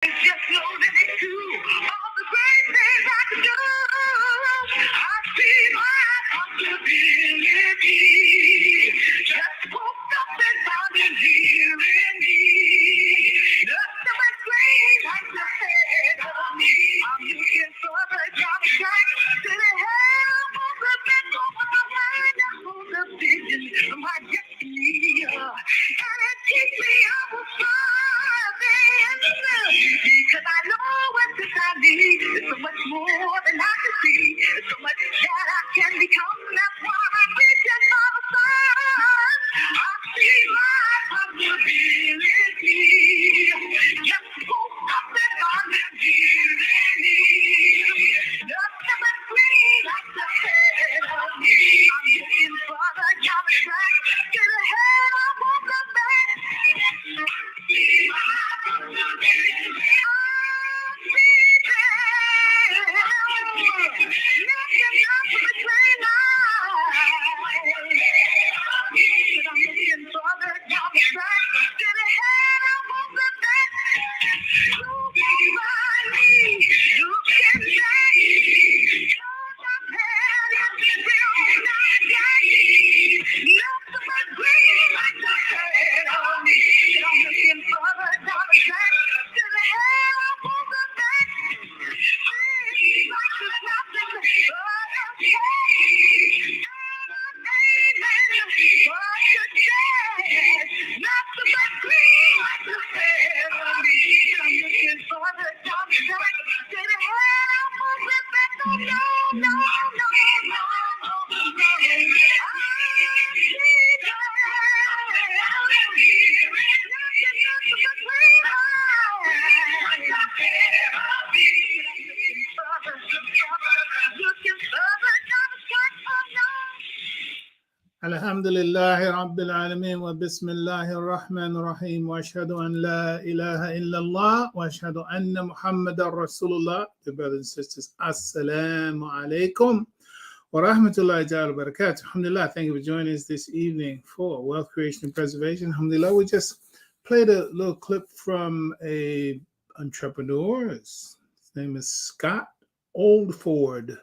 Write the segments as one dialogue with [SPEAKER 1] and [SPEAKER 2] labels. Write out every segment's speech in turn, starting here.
[SPEAKER 1] Just know that it's true. All the great things I can do. I see my possibility. Just woke up and found it here in me. Nothing but green lights ahead of me. I'm looking for the job track to the help of the back over my mind. I hold the vision of my destiny. And it keeps me up with because I know what this I need. There's so much more than I can see. There's so much that I can become. That's why I'm reaching for the sun. I see my possibility. Just woke up and found it here in me. Nothing but green lights ahead of me. I'm looking for the job track to the head of the back. See my possibility.
[SPEAKER 2] Alhamdulillahi Rabbil Alameen wa Bismillahir Rahmanir Rahim wa ashhadu an la ilaha illallah wa ashhadu anna Muhammadar Rasulullah. Dear brothers and sisters, Assalamu alaikum wa rahmatullahi ta'ala wa barakatuh. Alhamdulillah, thank you for joining us this evening for Wealth Creation and Preservation. Alhamdulillah, we just played a little clip from a entrepreneur. His name is Scott Oldford.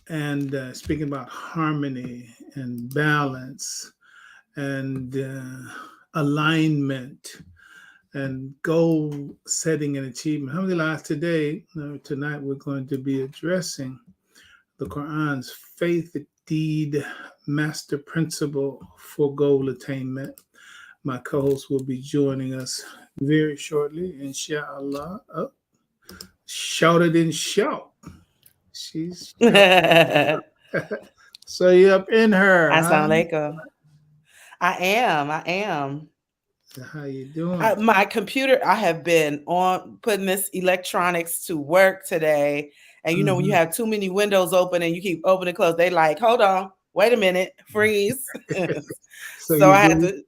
[SPEAKER 2] And speaking about harmony and balance and alignment and goal setting and achievement. Alhamdulillah, tonight we're going to be addressing the Qur'an's faith deed master principle for goal attainment. My co-host will be joining us very shortly, inshallah. Oh, shout it and shout. She's so you up in her.
[SPEAKER 3] Assalamu alaikum. I am.
[SPEAKER 2] How you doing?
[SPEAKER 3] My computer, I have been on putting this electronics to work today. And you know, when you have too many windows open and you keep opening and close, they like, hold on, wait a minute, freeze. So I had to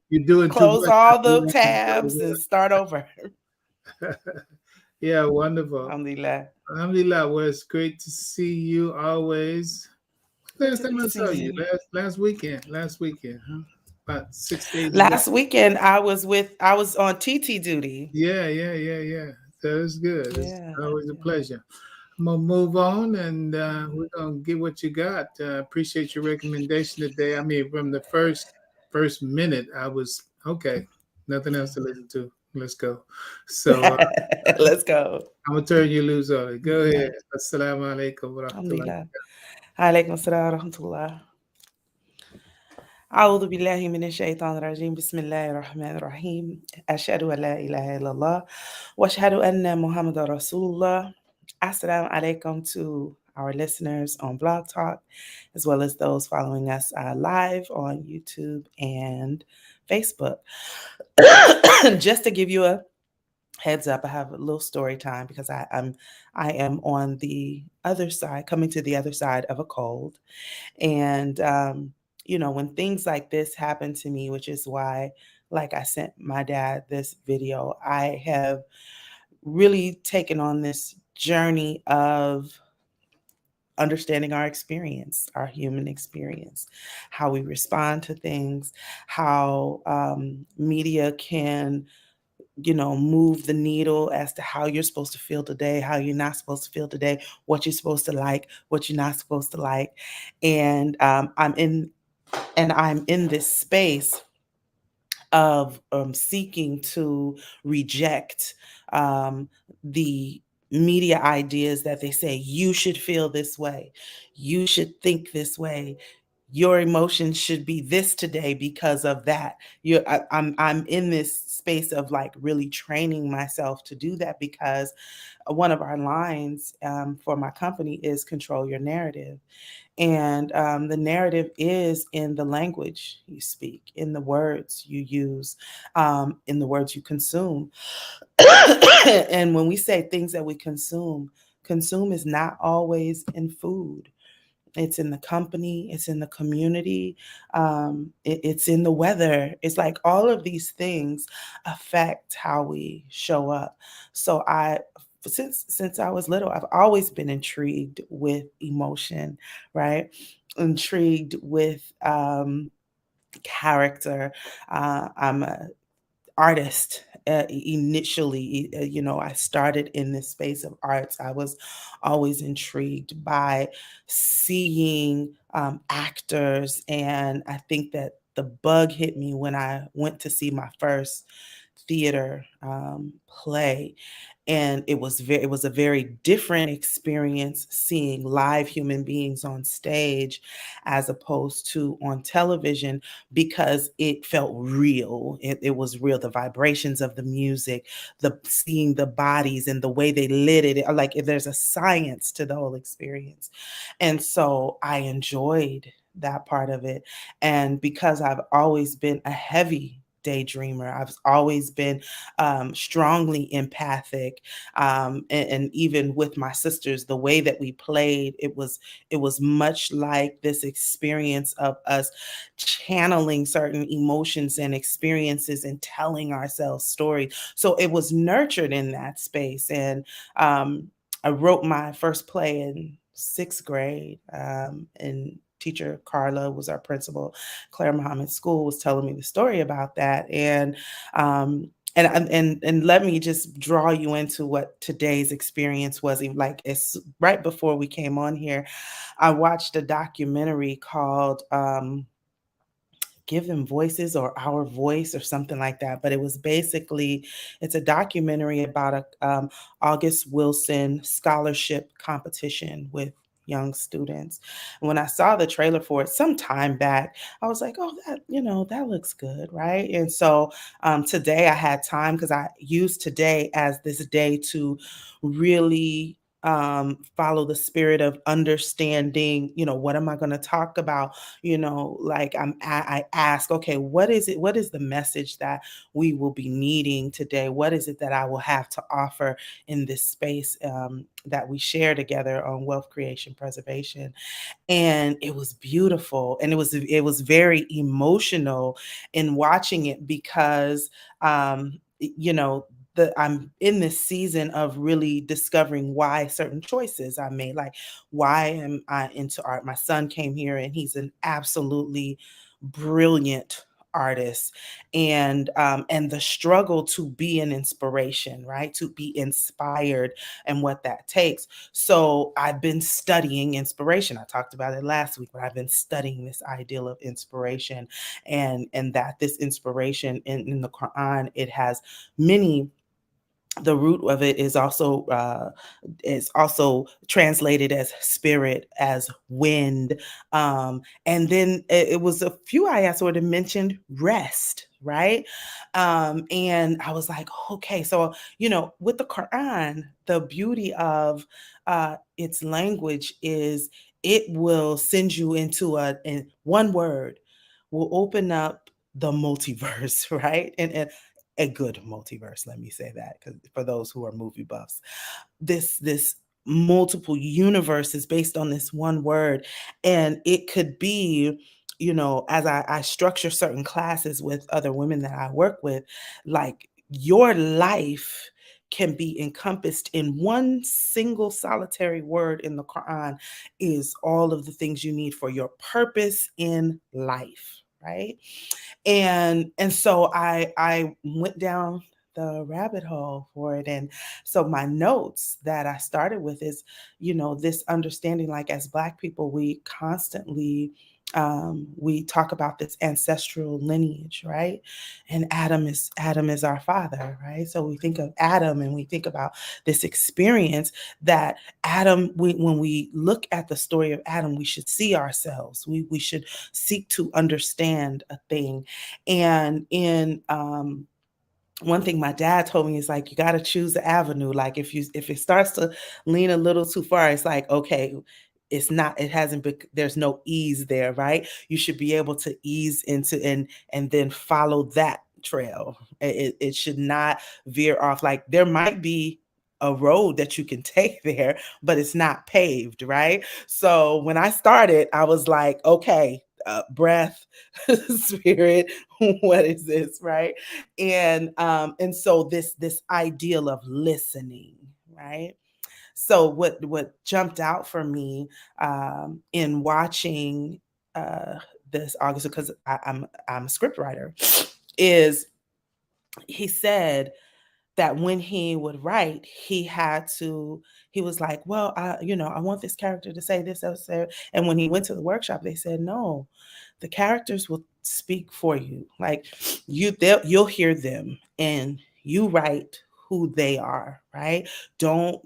[SPEAKER 3] close all the tabs and start over.
[SPEAKER 2] Yeah, wonderful.
[SPEAKER 3] Alhamdulillah.
[SPEAKER 2] Alhamdulillah. Well, it's great to see you always. Last time I saw you, last weekend, huh? About 6 days
[SPEAKER 3] last ago. Weekend I was on TT duty.
[SPEAKER 2] Yeah. That was good. Yeah. It's always a pleasure. I'm gonna move on and we're gonna get what you got. Appreciate your recommendation today. I mean, from the first minute, I was okay. Nothing else to listen to. Let's go. So
[SPEAKER 3] let's go.
[SPEAKER 2] I'm gonna turn you loose on it. Go ahead. Assalamu alaikum wa rahmatullah.
[SPEAKER 3] Alaikum assalam wa rahmatullah. أعوذ بالله من الشيطان الرجيم بسم الله الرحمن الرحيم أشهد أن لا إله إلا الله وأشهد أن محمد رسول الله. Assalamu alaikum to our listeners on Blog Talk, as well as those following us live on YouTube and Facebook. Just to give you a heads up, I have a little story time because I am on the other side, coming to the other side of a cold. And, you know, when things like this happen to me, which is why, like I sent my dad this video, I have really taken on this journey of understanding our experience, our human experience, how we respond to things, how media can move the needle as to how you're supposed to feel today, how you're not supposed to feel today, what you're supposed to like, what you're not supposed to like. And I'm in this space of seeking to reject um, the media ideas that they say you should feel this way, you should think this way, your emotions should be this today because of that. I'm in this space of like really training myself to do that, because one of our lines for my company is control your narrative. And the narrative is in the language you speak, in the words you use, in the words you consume. And when we say things that we consume is not always in food. It's in the company, it's in the community, it's in the weather. It's like all of these things affect how we show up. So since I was little, I've always been intrigued with emotion, right? Intrigued with character. I'm a artist. Initially, I started in this space of arts. I was always intrigued by seeing actors, and I think that the bug hit me when I went to see my first theater play. And it was a very different experience seeing live human beings on stage as opposed to on television, because it felt real. It was real. The vibrations of the music, the seeing the bodies and the way they lit it, like there's a science to the whole experience. And so I enjoyed that part of it. And because I've always been a heavy daydreamer, I've always been strongly empathic, and even with my sisters, the way that we played, it was much like this experience of us channeling certain emotions and experiences and telling ourselves stories. So it was nurtured in that space. And I wrote my first play in sixth grade, and teacher Carla was our principal. Claire Muhammad School was telling me the story about that. And let me just draw you into what today's experience was. Like, it's right before we came on here, I watched a documentary called Give Them Voices, or Our Voice, or something like that. But it's a documentary about a August Wilson scholarship competition with young students. And when I saw the trailer for it some time back, I was like, oh, that looks good, right? And so today I had time, because I used today as this day to really follow the spirit of understanding, what am I going to talk about? Like I ask, okay, what is it? What is the message that we will be needing today? What is it that I will have to offer in this space that we share together on wealth creation preservation? And it was beautiful, and it was very emotional in watching it, because I'm in this season of really discovering why certain choices I made. Like, why am I into art? My son came here, and he's an absolutely brilliant artist, and the struggle to be an inspiration, right? To be inspired, and what that takes. So I've been studying inspiration. I talked about it last week, but I've been studying this ideal of inspiration, and that this inspiration in the Quran, it has many. The root of it is also translated as spirit, as wind, and then it was a few ayats where it mentioned rest, right? And I was like, okay, so with the Quran, the beauty of its language is it will send you into in one word will open up the multiverse, right? And a good multiverse, let me say that, because for those who are movie buffs, this multiple universe is based on this one word. And it could be, as I structure certain classes with other women that I work with, like, your life can be encompassed in one single solitary word in the Quran, is all of the things you need for your purpose in life, right? And so I went down the rabbit hole for it. And so my notes that I started with is, this understanding, like as Black people, we constantly we talk about this ancestral lineage, right? And Adam is our father, right? So we think of Adam and we think about this experience that Adam, when we look at the story of Adam, we should see ourselves. We should seek to understand a thing. And in one thing my dad told me is like, you got to choose the avenue. Like if it starts to lean a little too far, it's like, okay, it hasn't been, there's no ease there, right? You should be able to ease into and then follow that trail. It should not veer off. Like there might be a road that you can take there, but it's not paved, right? So when I started, I was like, okay, breath, spirit, what is this, right? And so this ideal of listening, right? So what jumped out for me in watching this August, because I'm a script writer, is he said that when he would write, he was like, well, I want this character to say this, that, that. And when he went to the workshop, they said, no, the characters will speak for you. Like you'll hear them and you write who they are, right? Don't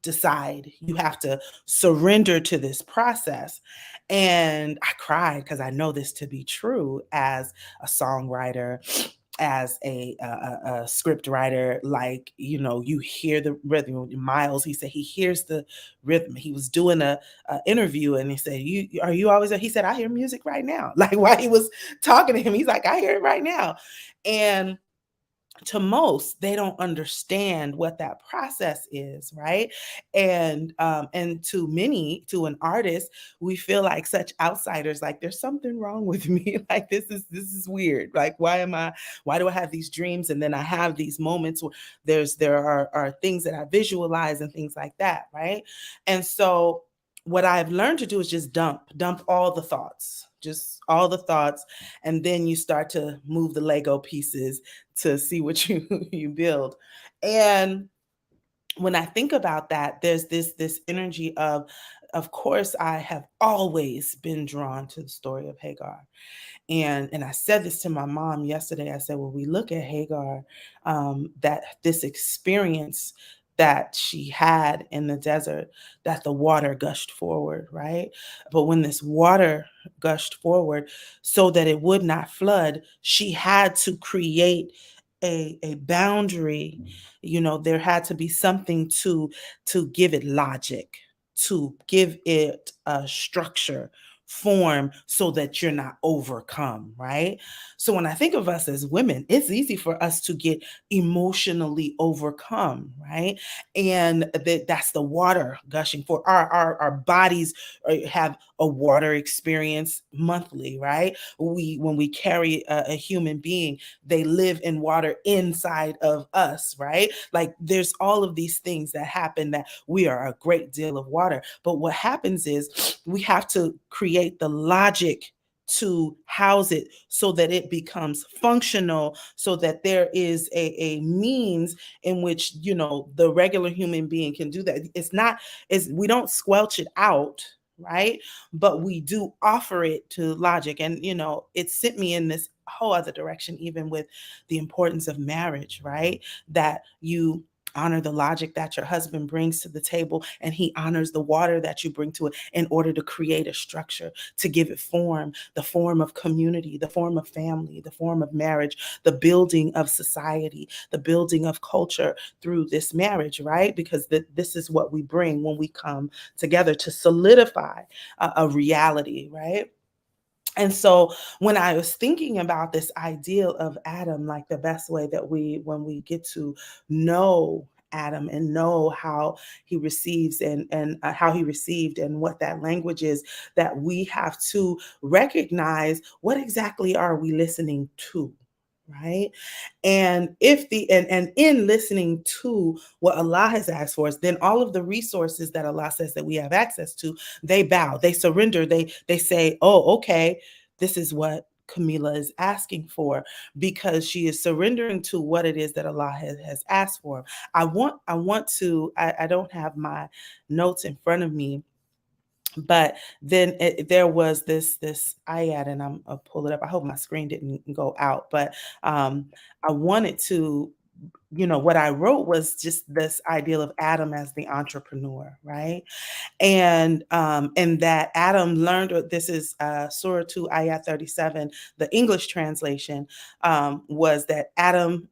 [SPEAKER 3] decide. You have to surrender to this process. And I cried because I know this to be true as a songwriter, as a script writer. Like, you hear the rhythm. Miles, he said he hears the rhythm. He was doing a interview and he said, are you always, he said, I hear music right now. Like while he was talking to him, he's like, I hear it right now. And to most, they don't understand what that process is, right? And to many, to an artist, we feel like such outsiders. Like there's something wrong with me. Like this is weird. Like why do I have these dreams and then I have these moments where there are things that I visualize and things like that, right? And so what I've learned to do is just dump all the thoughts, just all the thoughts, and then you start to move the Lego pieces to see what you build. And when I think about that, there's this energy of course, I have always been drawn to the story of Hagar. And I said this to my mom yesterday. I said, well, we look at Hagar, that this experience that she had in the desert, that the water gushed forward, right? But when this water gushed forward, so that it would not flood, she had to create a boundary. There had to be something to give it logic, to give it a structure, form, so that you're not overcome, right? So when I think of us as women, it's easy for us to get emotionally overcome, right? And that's the water gushing for our bodies have a water experience monthly, right? When we carry a human being, they live in water inside of us, right? Like there's all of these things that happen, that we are a great deal of water. But what happens is we have to create the logic to house it so that it becomes functional, so that there is a means in which the regular human being can do that. We don't squelch it out, right? But we do offer it to logic. And it sent me in this whole other direction, even with the importance of marriage, right? That you honor the logic that your husband brings to the table, and he honors the water that you bring to it, in order to create a structure, to give it form, the form of community, the form of family, the form of marriage, the building of society, the building of culture through this marriage, right? Because this is what we bring when we come together to solidify a reality, right? And so when I was thinking about this ideal of Adam, like the best way that when we get to know Adam and know how he receives and how he received and what that language is, that we have to recognize what exactly are we listening to, right? And and in listening to what Allah has asked for us, then all of the resources that Allah says that we have access to, they bow, they surrender, they say, oh, okay, this is what Camila is asking for, because she is surrendering to what it is that Allah has asked for. I don't have my notes in front of me, but then there was this ayat, and I'll pull it up. I hope my screen didn't go out, but I wanted to, what I wrote was just this ideal of Adam as the entrepreneur, right? And that Adam learned. This is Surah 2, Ayah 37. The English translation was that Adam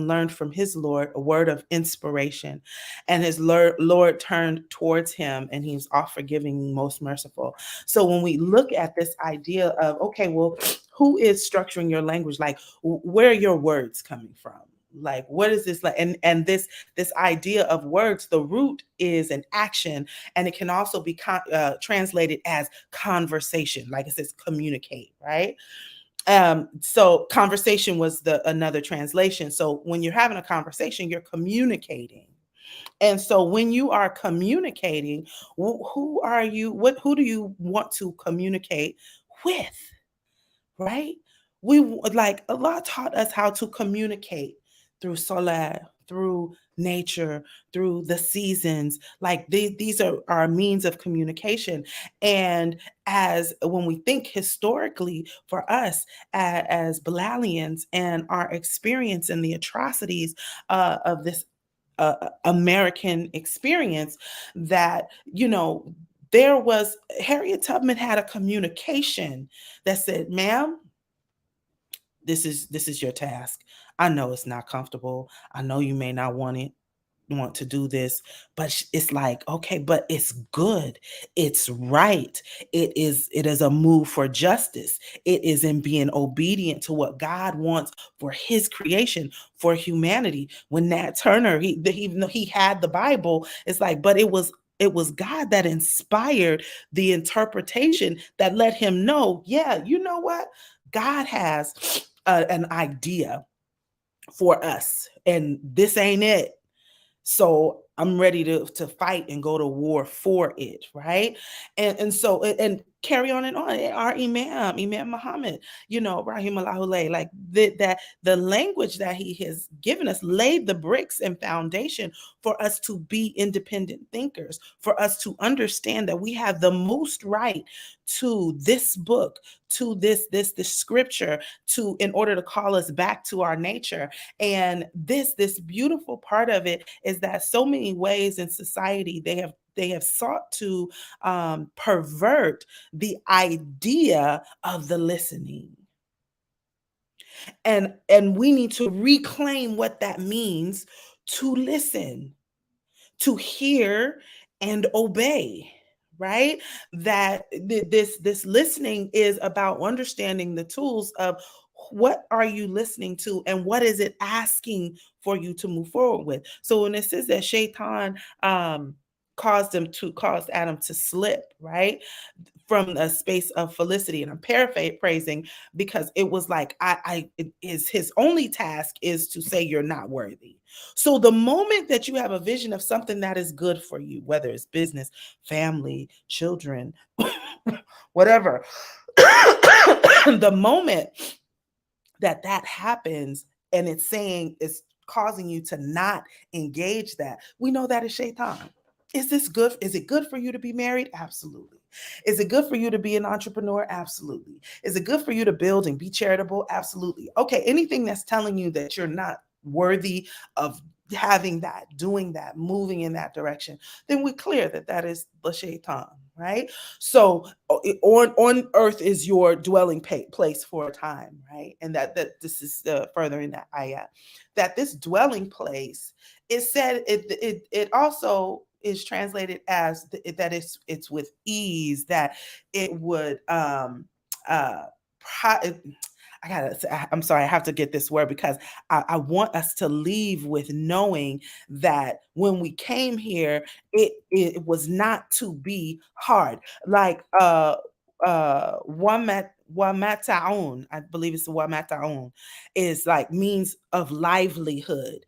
[SPEAKER 3] learned from his Lord a word of inspiration, and his Lord turned towards him, and he was all forgiving, most merciful. So when we look at this idea of, okay, well, who is structuring your language? Like, where are your words coming from? Like, what is this like? And this idea of words, the root is an action, and it can also be translated as conversation, like it says communicate, right? So conversation was the another translation. So when you're having a conversation, you're communicating. And so when you are communicating, who are you? Who do you want to communicate with? Right? Like Allah taught us how to communicate through salah, through nature, through the seasons. Like these are our means of communication. And as when we think historically for us as Bilalians and our experience and the atrocities of this American experience, that there was Harriet Tubman had a communication that said, "Ma'am, this is your task. I know it's not comfortable. I know you may not want to do this, but it's like, okay, but it's good, it's right, it is a move for justice, it is in being obedient to what God wants for his creation, for humanity." When Nat Turner, even though he had the Bible, it's like, but it was God that inspired the interpretation that let him know, yeah, you know what, God has an idea for us, and this ain't it. So I'm ready to fight and go to war for it, right? And so and carry on and on. Our Imam Muhammad, Rahimahullah, like that the language that he has given us laid the bricks and foundation for us to be independent thinkers, for us to understand that we have the most right to this book, to this scripture, to in order to call us back to our nature. And this beautiful part of it is that so many ways in society they have sought to pervert the idea of the listening, and we need to reclaim what that means to listen, to hear and obey, right? That this listening is about understanding the tools of what are you listening to and what is it asking for you to move forward with. So when it says that Shaitan caused Adam to slip, right, from a space of felicity, and I'm paraphrasing, because it was like it is his only task is to say you're not worthy. So the moment that you have a vision of something that is good for you, whether it's business, family, children, whatever, the moment that happens, and it's causing you to not engage that, we know that is shaitan. Is this good? Is it good for you to be married? Absolutely. Is it good for you to be an entrepreneur? Absolutely. Is it good for you to build and be charitable? Absolutely. Okay, anything that's telling you that you're not worthy of having that, doing that, moving in that direction, then we clear that is the shaitan, right? So on earth is your dwelling place for a time, right? And that this is further in that ayat, that this dwelling place is said, it also is translated as that it's with ease, that it would I'm sorry, I have to get this word, because I want us to leave with knowing that when we came here, it was not to be hard. Like one Wamata'un, I believe it's Wamata'un, is like means of livelihood,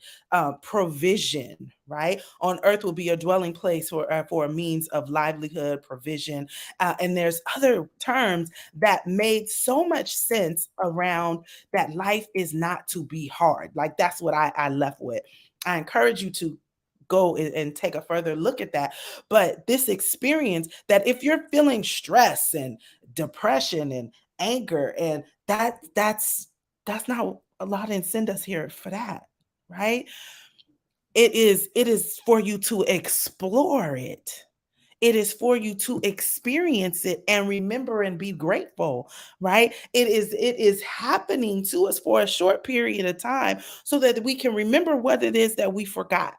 [SPEAKER 3] provision, right? On earth will be a dwelling place for a means of livelihood, provision. And there's other terms that made so much sense around that life is not to be hard. Like that's what I left with. I encourage you to go and take a further look at that. But this experience that if you're feeling stress and depression and anger, and that's not Allah didn't send us here for that, right? It is for you to explore it. It is for you to experience it and remember and be grateful, right? It is happening to us for a short period of time so that we can remember what it is that we forgot.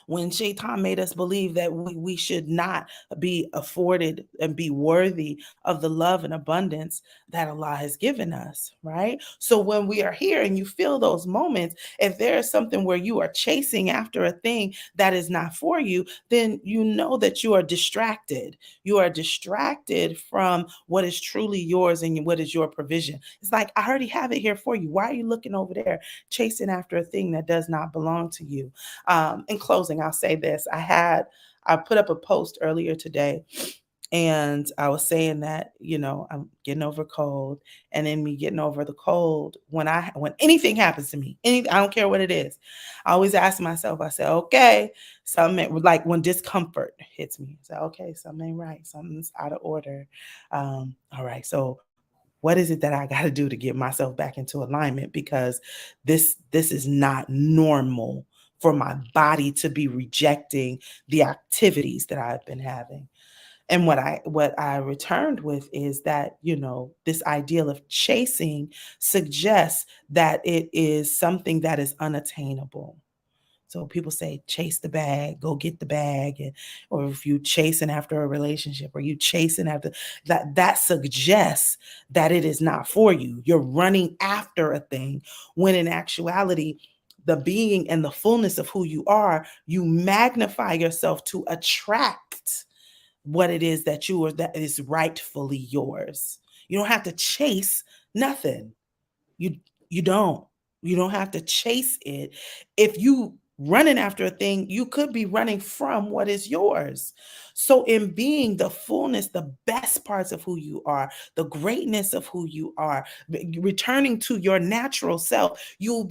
[SPEAKER 3] When Shaitan made us believe that we should not be afforded and be worthy of the love and abundance that Allah has given us, right? So when we are here and you feel those moments, if there is something where you are chasing after a thing that is not for you, then you know that you are distracted. You are distracted from what is truly yours and what is your provision. It's like, I already have it here for you. Why are you looking over there chasing after a thing that does not belong to you? In closing, I'll say this. I put up a post earlier today and I was saying that, I'm getting over a cold, and in me getting over the cold, when anything happens to me, I don't care what it is, I always ask myself, I say, okay, something like when discomfort hits me, I say, okay, something ain't right, something's out of order. All right, so what is it that I got to do to get myself back into alignment? Because this is not normal for my body to be rejecting the activities that I've been having. And what I returned with is that, this ideal of chasing suggests that it is something that is unattainable. So people say, chase the bag, go get the bag. Or if you chasing after a relationship, or you chasing after that suggests that it is not for you. You're running after a thing when in actuality, the being and the fullness of who you are, you magnify yourself to attract what it is that is rightfully yours. You don't have to chase nothing. You you don't. You don't have to chase it. If you running after a thing, you could be running from what is yours. So in being the fullness, the best parts of who you are, the greatness of who you are, returning to your natural self, you'll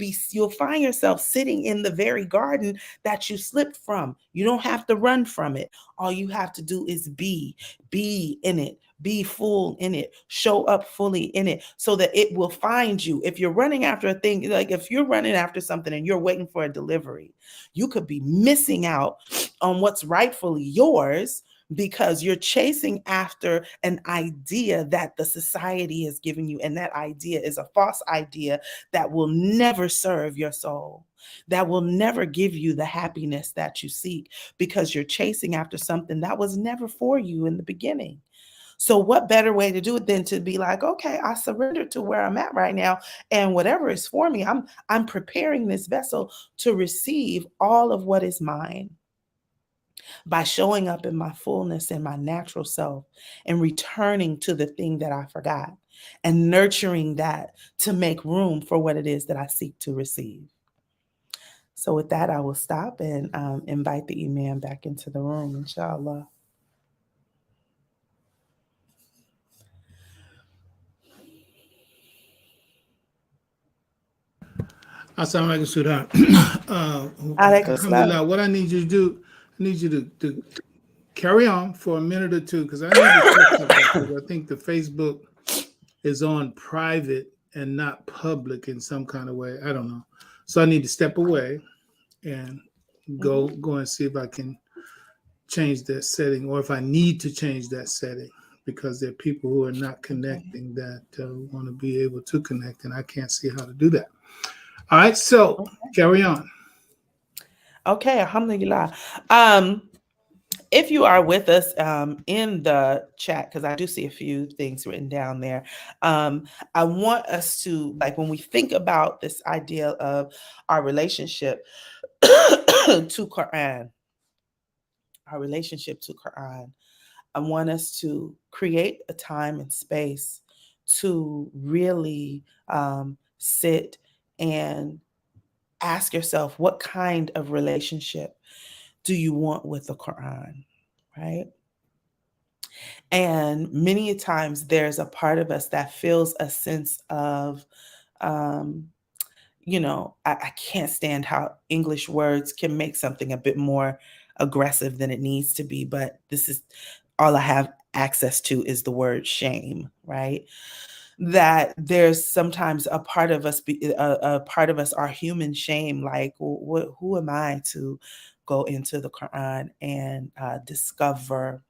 [SPEAKER 3] find yourself sitting in the very garden that you slipped from. You don't have to run from it. All you have to do is be in it. Be full in it, show up fully in it so that it will find you. If you're running after a thing, like if you're running after something and you're waiting for a delivery, you could be missing out on what's rightfully yours because you're chasing after an idea that the society has given you. And that idea is a false idea that will never serve your soul, that will never give you the happiness that you seek, because you're chasing after something that was never for you in the beginning. So what better way to do it than to be like, okay, I surrender to where I'm at right now, and whatever is for me, I'm preparing this vessel to receive all of what is mine by showing up in my fullness and my natural self and returning to the thing that I forgot and nurturing that to make room for what it is that I seek to receive. So with that, I will stop and invite the Imam back into the room, inshallah.
[SPEAKER 2] Assalamu alaikum, sweetheart.
[SPEAKER 3] Alaikum
[SPEAKER 2] Alhamdulillah,
[SPEAKER 3] salam.
[SPEAKER 2] what I need you to do, I need you to carry on for a minute or two because I need to check something because I think the Facebook is on private and not public in some kind of way. I don't know. So I need to step away and go and see if I can change that setting or if I need to change that setting because there are people who are not connecting that want to be able to connect and I can't see how to do that. All right, so carry on.
[SPEAKER 3] Okay, alhamdulillah. If you are with us in the chat, because I do see a few things written down there, I want us to, like, when we think about this idea of our relationship to Qur'an, I want us to create a time and space to really sit and ask yourself, what kind of relationship do you want with the Quran, right? And many times there's a part of us that feels a sense of, um, I can't stand how English words can make something a bit more aggressive than it needs to be, but this is all I have access to is the word shame, right? That there's sometimes a part of us, a part of us, our human shame, like, who am I to go into the Quran and discover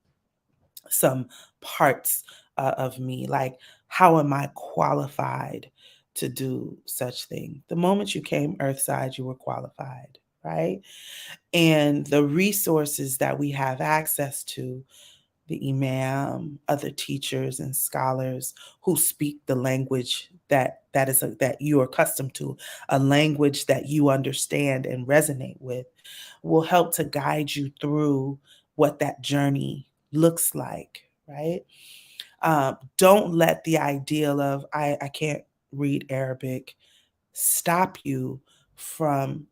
[SPEAKER 3] some parts of me? Like, how am I qualified to do such thing? The moment you came earthside, you were qualified, right? And the resources that we have access to, the imam, other teachers and scholars who speak the language that you are accustomed to, a language that you understand and resonate with, will help to guide you through what that journey looks like, right? Don't let the ideal of I can't read Arabic stop you from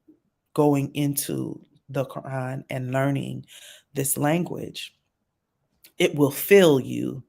[SPEAKER 3] going into the Quran and learning this language. It will fill you.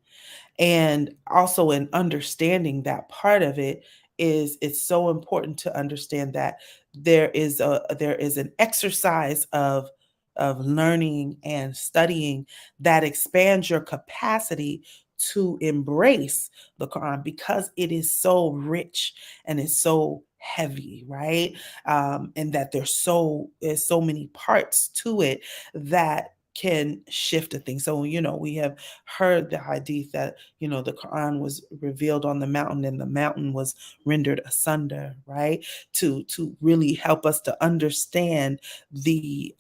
[SPEAKER 3] And also in understanding that part of it is, it's so important to understand that there is an exercise of learning and studying that expands your capacity to embrace the Quran, because it is so rich and it's so heavy, right? And that there's so many parts to it that can shift a thing. So, we have heard the hadith that, the Quran was revealed on the mountain and the mountain was rendered asunder, right? To really help us to understand the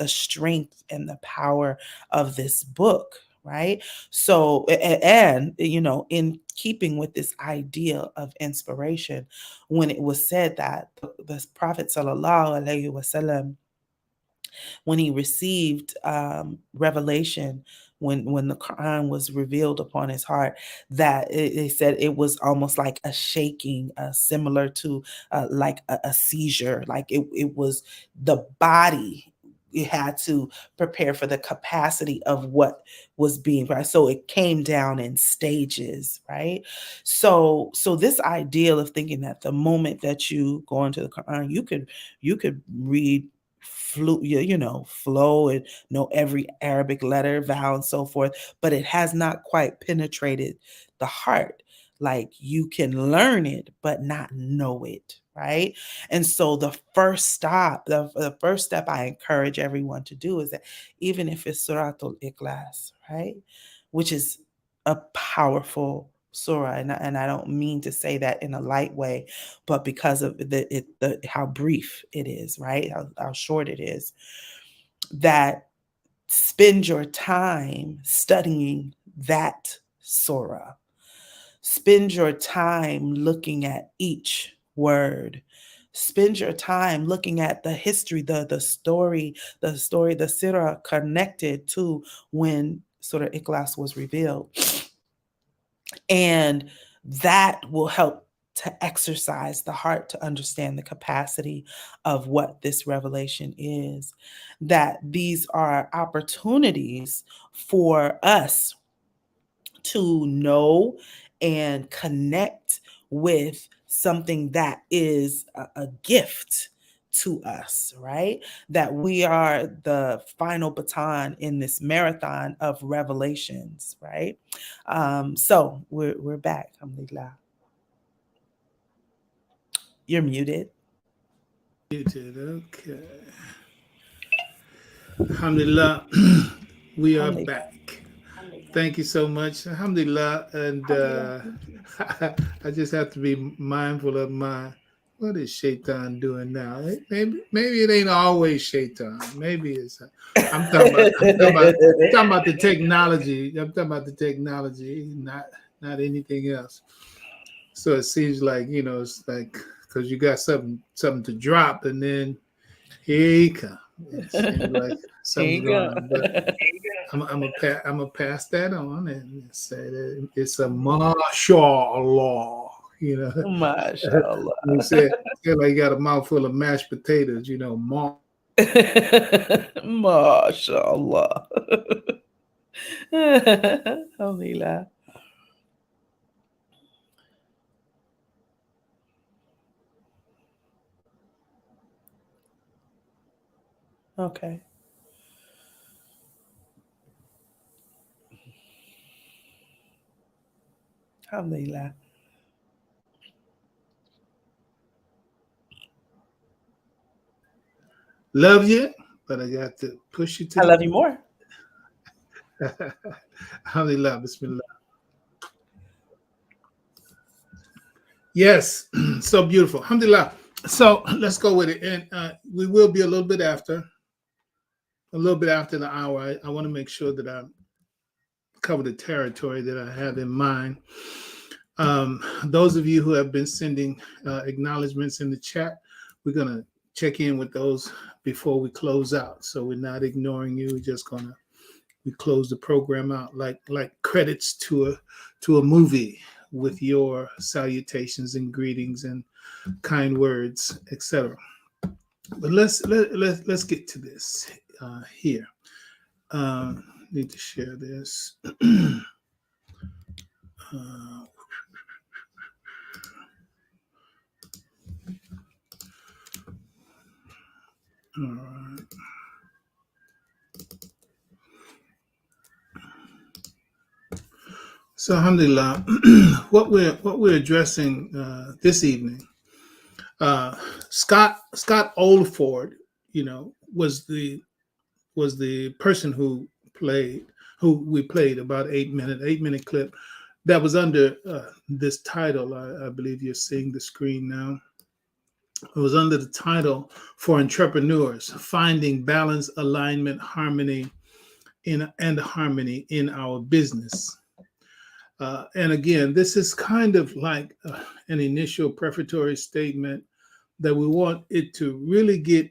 [SPEAKER 3] strength and the power of this book, right? So, and in keeping with this idea of inspiration, when it was said that the Prophet sallallahu alaihi wasallam, when he received revelation, when the Quran was revealed upon his heart, that they said it was almost like a shaking, similar to like a seizure. Like it was the body. It had to prepare for the capacity of what was being, right. So it came down in stages, right. So this ideal of thinking that the moment that you go into the Quran, you could read flow and know every Arabic letter, vowel, and so forth, but it has not quite penetrated the heart. Like, you can learn it, but not know it, right? And so the first step I encourage everyone to do is that, even if it's Suratul Ikhlas, right, which is a powerful surah, and I don't mean to say that in a light way, but because of the how brief it is, right? How short it is, that spend your time studying that surah. Spend your time looking at each word. Spend your time looking at the history, the story, the sirah connected to when Surah Ikhlas was revealed. And that will help to exercise the heart to understand the capacity of what this revelation is. That these are opportunities for us to know and connect with something that is a gift to us, right? That we are the final baton in this marathon of revelations, right? So we're back. Alhamdulillah. You're muted.
[SPEAKER 2] Muted. Okay. Alhamdulillah. We are
[SPEAKER 3] Alhamdulillah.
[SPEAKER 2] back. Thank you so much. Alhamdulillah. And I just have to be mindful of what is Shaitan doing now? Maybe it ain't always Shaitan. Maybe it's I'm talking about the technology. I'm talking about the technology, not anything else. So it seems like, it's like, because you got something to drop, and then Here he come. It seems like
[SPEAKER 3] Here
[SPEAKER 2] something's
[SPEAKER 3] you
[SPEAKER 2] going
[SPEAKER 3] go.
[SPEAKER 2] on, but I'm gonna pass that on and say that it's a mashallah. You know,
[SPEAKER 3] MashaAllah.
[SPEAKER 2] we said like you got a mouthful of mashed potatoes. You know,
[SPEAKER 3] MashaAllah. Alhamdulillah. Okay. Alhamdulillah.
[SPEAKER 2] love you, but I got to push you to
[SPEAKER 3] I
[SPEAKER 2] the.
[SPEAKER 3] love you more.
[SPEAKER 2] Alhamdulillah, Bismillah. Yes, so beautiful. Alhamdulillah. So let's go with it, and we will be a little bit after the hour. I want to make sure that I cover the territory that I have in mind. Those of you who have been sending acknowledgments in the chat, we're gonna check in with those before we close out. So we're not ignoring you. We're just gonna we close the program out like credits to a movie with your salutations and greetings and kind words, etc. But let's get to this here. Need to share this. All right. So, alhamdulillah, what we're addressing this evening, Scott Oldford, was the person who we played about 8-minute clip that was under this title. I believe you're seeing the screen now. It was under the title for entrepreneurs: finding balance, alignment, harmony in our business. And again, this is kind of like an initial prefatory statement that we want it to really get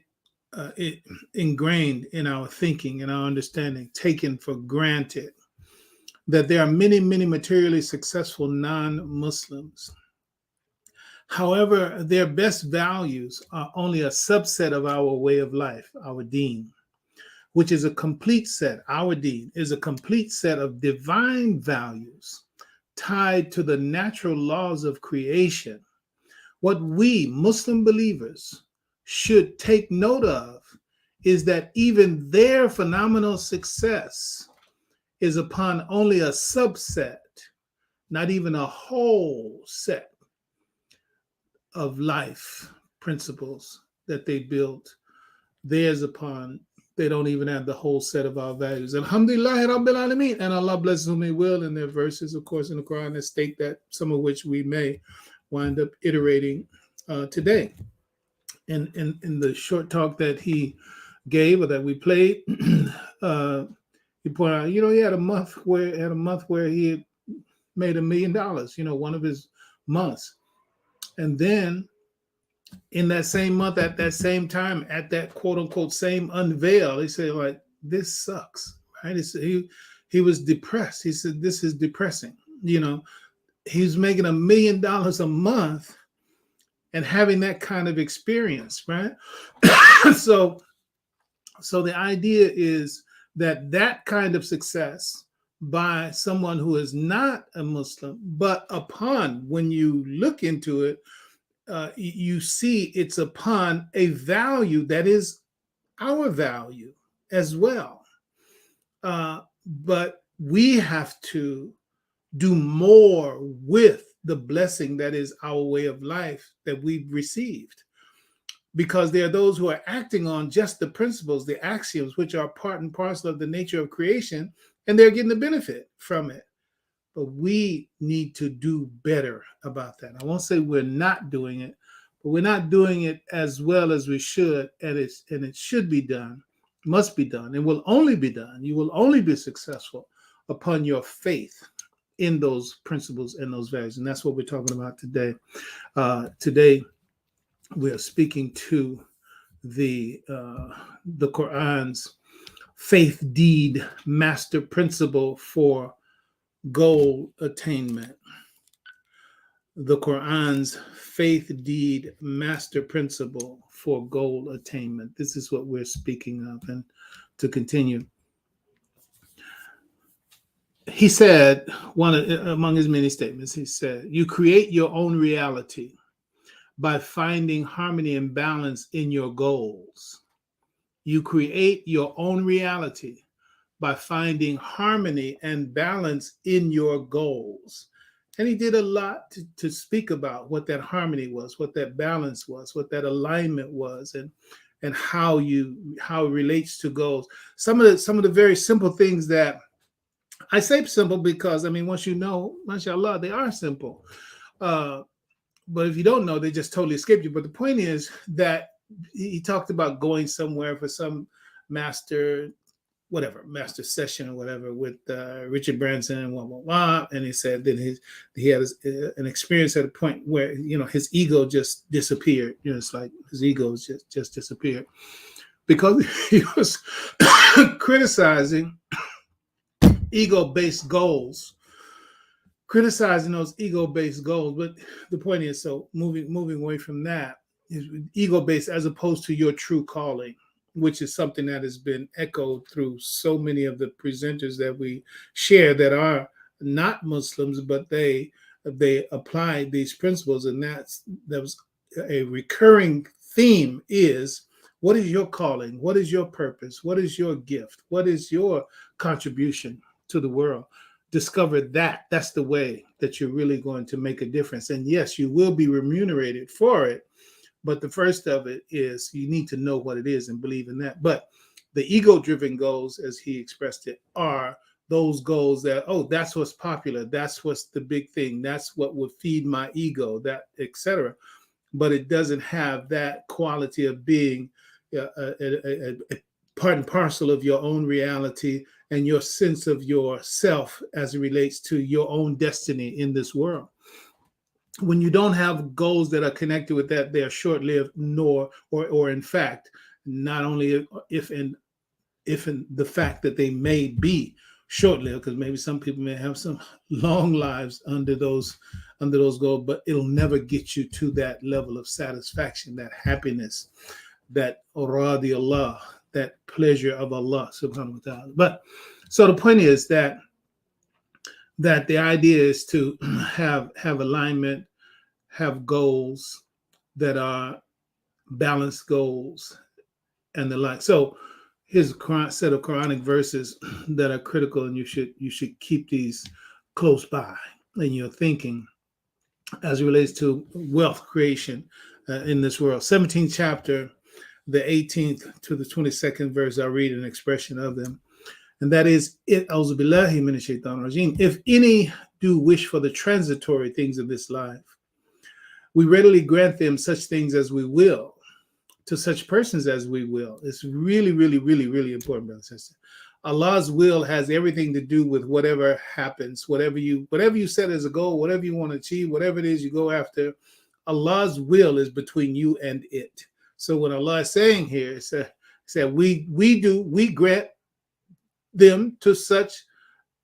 [SPEAKER 2] ingrained in our thinking and our understanding, taken for granted, that there are many, many materially successful non-Muslims. However, their best values are only a subset of our way of life, our deen, which is a complete set. Our deen is a complete set of divine values tied to the natural laws of creation. What we Muslim believers should take note of is that even their phenomenal success is upon only a subset, not even a whole set of life principles that they built theirs upon. They don't even have the whole set of our values. Alhamdulillah Rabbil Alameen. And Allah bless whom He will. And there are verses, of course, in the Quran that state that, some of which we may wind up iterating today. In the short talk that he gave or that we played, he pointed out, he had a month where he had made $1 million, one of his months. And then in that same month, at that same time, at that quote unquote same unveil, he said, like, this sucks, right? He was depressed. He said, this is depressing. He's making $1 million a month and having that kind of experience, right? So the idea is that kind of success by someone who is not a Muslim, but when you look into it, you see it's upon a value that is our value as well. But we have to do more with the blessing that is our way of life that we've received. Because there are those who are acting on just the principles, the axioms, which are part and parcel of the nature of creation, and they're getting the benefit from it. But we need to do better about that. I won't say we're not doing it, but we're not doing it as well as we should, and it should be done, must be done, and will only be done. You will only be successful upon your faith in those principles and those values. And that's what we're talking about today. Today, we are speaking to the Qur'an's faith deed master principle for goal attainment. The Qur'an's faith deed master principle for goal attainment. This is what we're speaking of. And to continue, he said, among his many statements, he said, you create your own reality by finding harmony and balance in your goals. You create your own reality by finding harmony and balance in your goals. And he did a lot to speak about what that harmony was, what that balance was, what that alignment was, and how it relates to goals. Some of the very simple things that I say simple because, I mean, once you know, mashallah, they are simple. But if you don't know, they just totally escape you. But the point is that he talked about going somewhere for some master session or whatever with Richard Branson and blah, blah, blah. And he said that he had an experience at a point where, his ego just disappeared. It's like his ego just disappeared because he was criticizing ego-based goals, criticizing those ego-based goals. But the point is, so moving away from that, is ego-based as opposed to your true calling, which is something that has been echoed through so many of the presenters that we share that are not Muslims, but they apply these principles. And that was a recurring theme is, what is your calling? What is your purpose? What is your gift? What is your contribution to the world? Discover that. That's the way that you're really going to make a difference. And yes, you will be remunerated for it. But the first of it is you need to know what it is and believe in that. But the ego-driven goals, as he expressed it, are those goals that, that's what's popular. That's what's the big thing. That's what would feed my ego, that etc. But it doesn't have that quality of being a part and parcel of your own reality and your sense of yourself as it relates to your own destiny in this world. When you don't have goals that are connected with that, they are short-lived, or in fact, not only if in the fact that they may be short-lived, because maybe some people may have some long lives under those goals, but it'll never get you to that level of satisfaction, that happiness, that radi Allah, that pleasure of Allah subhanahu wa ta'ala. But so the point is that the idea is to have alignment, have goals that are balanced goals and the like. So here's a set of Quranic verses that are critical, and you should keep these close by in your thinking as it relates to wealth creation in this world. 17th chapter, the 18th to the 22nd verse, I'll read an expression of them. And that is, if any do wish for the transitory things of this life, we readily grant them such things as we will, to such persons as we will. It's really, really, really, really important, brother and sister. Allah's will has everything to do with whatever happens, whatever you set as a goal, whatever you want to achieve, whatever it is you go after. Allah's will is between you and it. So when Allah is saying here, it said we grant them to such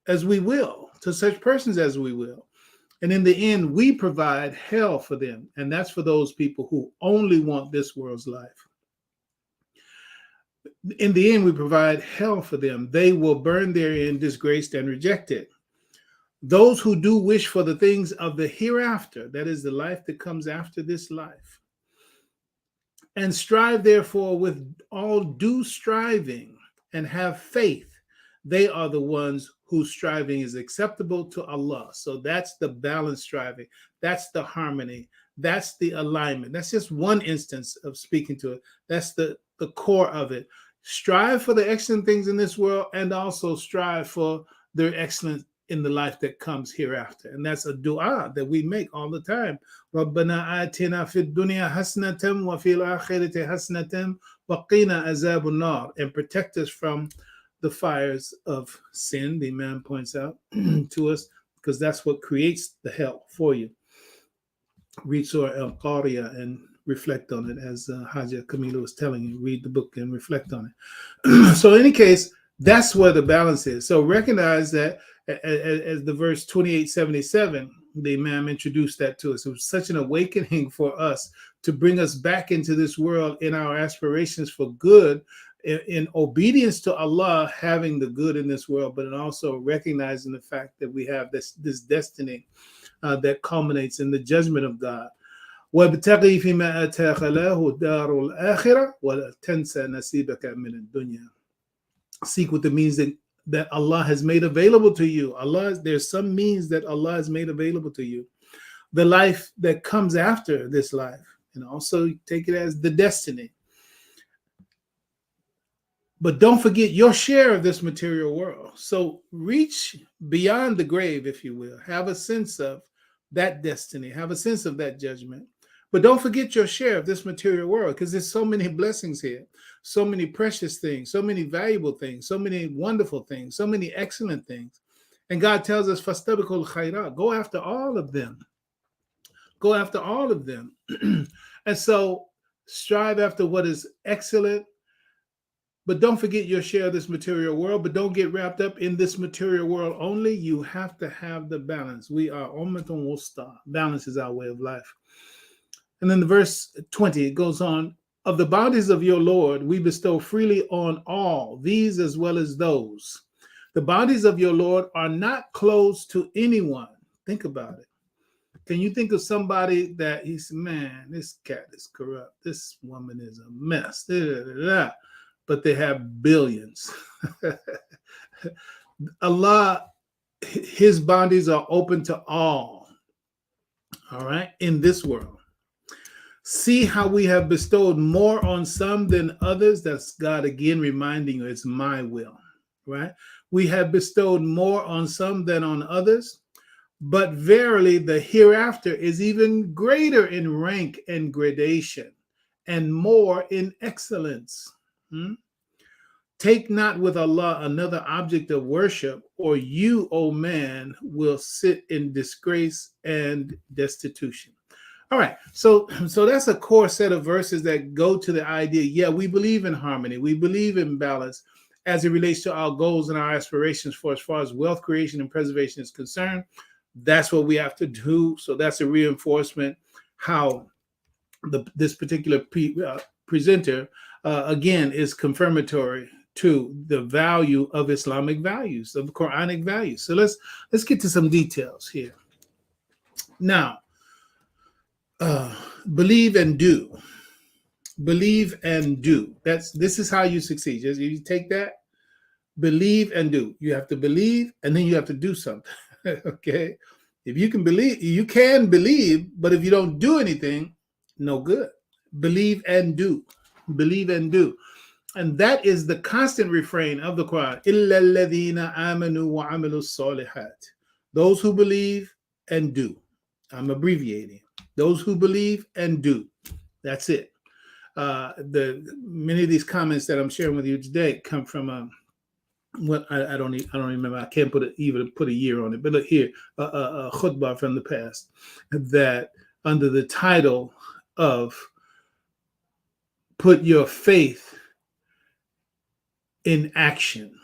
[SPEAKER 2] as we will, to such persons as we will. And in the end, we provide hell for them. And that's for those people who only want this world's life. In the end, we provide hell for them. They will burn therein disgraced and rejected. Those who do wish for the things of the hereafter, that is the life that comes after this life, and strive therefore with all due striving and have faith, they are the ones whose striving is acceptable to Allah. So that's the balanced striving. That's the harmony. That's the alignment. That's just one instance of speaking to it. That's the core of it. Strive for the excellent things in this world and also strive for their excellence in the life that comes hereafter. And that's a dua that we make all the time. رَبَّنَا آتِنَا فِي الدُّنْيَا حَسْنَةً وَفِي الْآخِرَةِ حَسْنَةً وَقِنَا عَذَابَ النَّارِ, and protect us from the fires of sin, the Imam points out to us, because that's what creates the hell for you. Read Surah Al-Qariya and reflect on it, as Haja Camila was telling you. Read the book and reflect on it. So in any case, that's where the balance is. So recognize that as the verse 2877, the Imam introduced that to us. It was such an awakening for us to bring us back into this world in our aspirations for good, in obedience to Allah, having the good in this world, but also recognizing the fact that we have this destiny that culminates in the judgment of God. وَابْتَغِي فِيمَا أَتَاكَ اللَّهُ دَارُ الْآخِرَةِ وَلَا تَنْسَ نَصِيبَكَ مِنَ الدُّنْيَا. Seek what the means that Allah has made available to you. There's some means that Allah has made available to you. The life that comes after this life, and also take it as the destiny. But don't forget your share of this material world. So reach beyond the grave, if you will. Have a sense of that destiny. Have a sense of that judgment. But don't forget your share of this material world, because there's so many blessings here, so many precious things, so many valuable things, so many wonderful things, so many excellent things. And God tells us, فَاسْتَبِقُوا الْخَيْرَاتِ, go after all of them. Go after all of them. And so strive after what is excellent, but don't forget your share of this material world. But don't get wrapped up in this material world only. You have to have the balance. We are ummatun wusta. Balance is our way of life. And then the verse 20, it goes on, of the bounties of your Lord, we bestow freely on all, these as well as those. The bounties of your Lord are not closed to anyone. Think about it. Can you think of somebody that he's, man, this cat is corrupt. This woman is a mess. But they have billions. Allah, his bounties are open to all right, in this world. See how we have bestowed more on some than others. That's God again reminding you, it's my will, right? We have bestowed more on some than on others, but verily the hereafter is even greater in rank and gradation and more in excellence. Take not with Allah another object of worship, or you, O man, will sit in disgrace and destitution. All right, so that's a core set of verses that go to the idea, yeah, we believe in harmony, we believe in balance as it relates to our goals and our aspirations for as far as wealth creation and preservation is concerned. That's what we have to do. So that's a reinforcement how this particular presenter, again, is confirmatory to the value of Islamic values, of Quranic values. So let's get to some details here. Now, believe and do. Believe and do. This is how you succeed. You take that, believe and do. You have to believe, and then you have to do something. Okay? If you can believe, you can believe, but if you don't do anything, no good. Believe and do. Believe and do. And that is the constant refrain of the Quran. إِلَّا الَّذِينَ آمَنُوا وَعَمِلُوا الصَّالِحَاتِ. Those who believe and do. I'm abbreviating. Those who believe and do. That's it. Many of these comments that I'm sharing with you today come from what I don't remember. I can't even put a year on it. But look here, a khutbah from the past that under the title of "Put Your Faith in Action."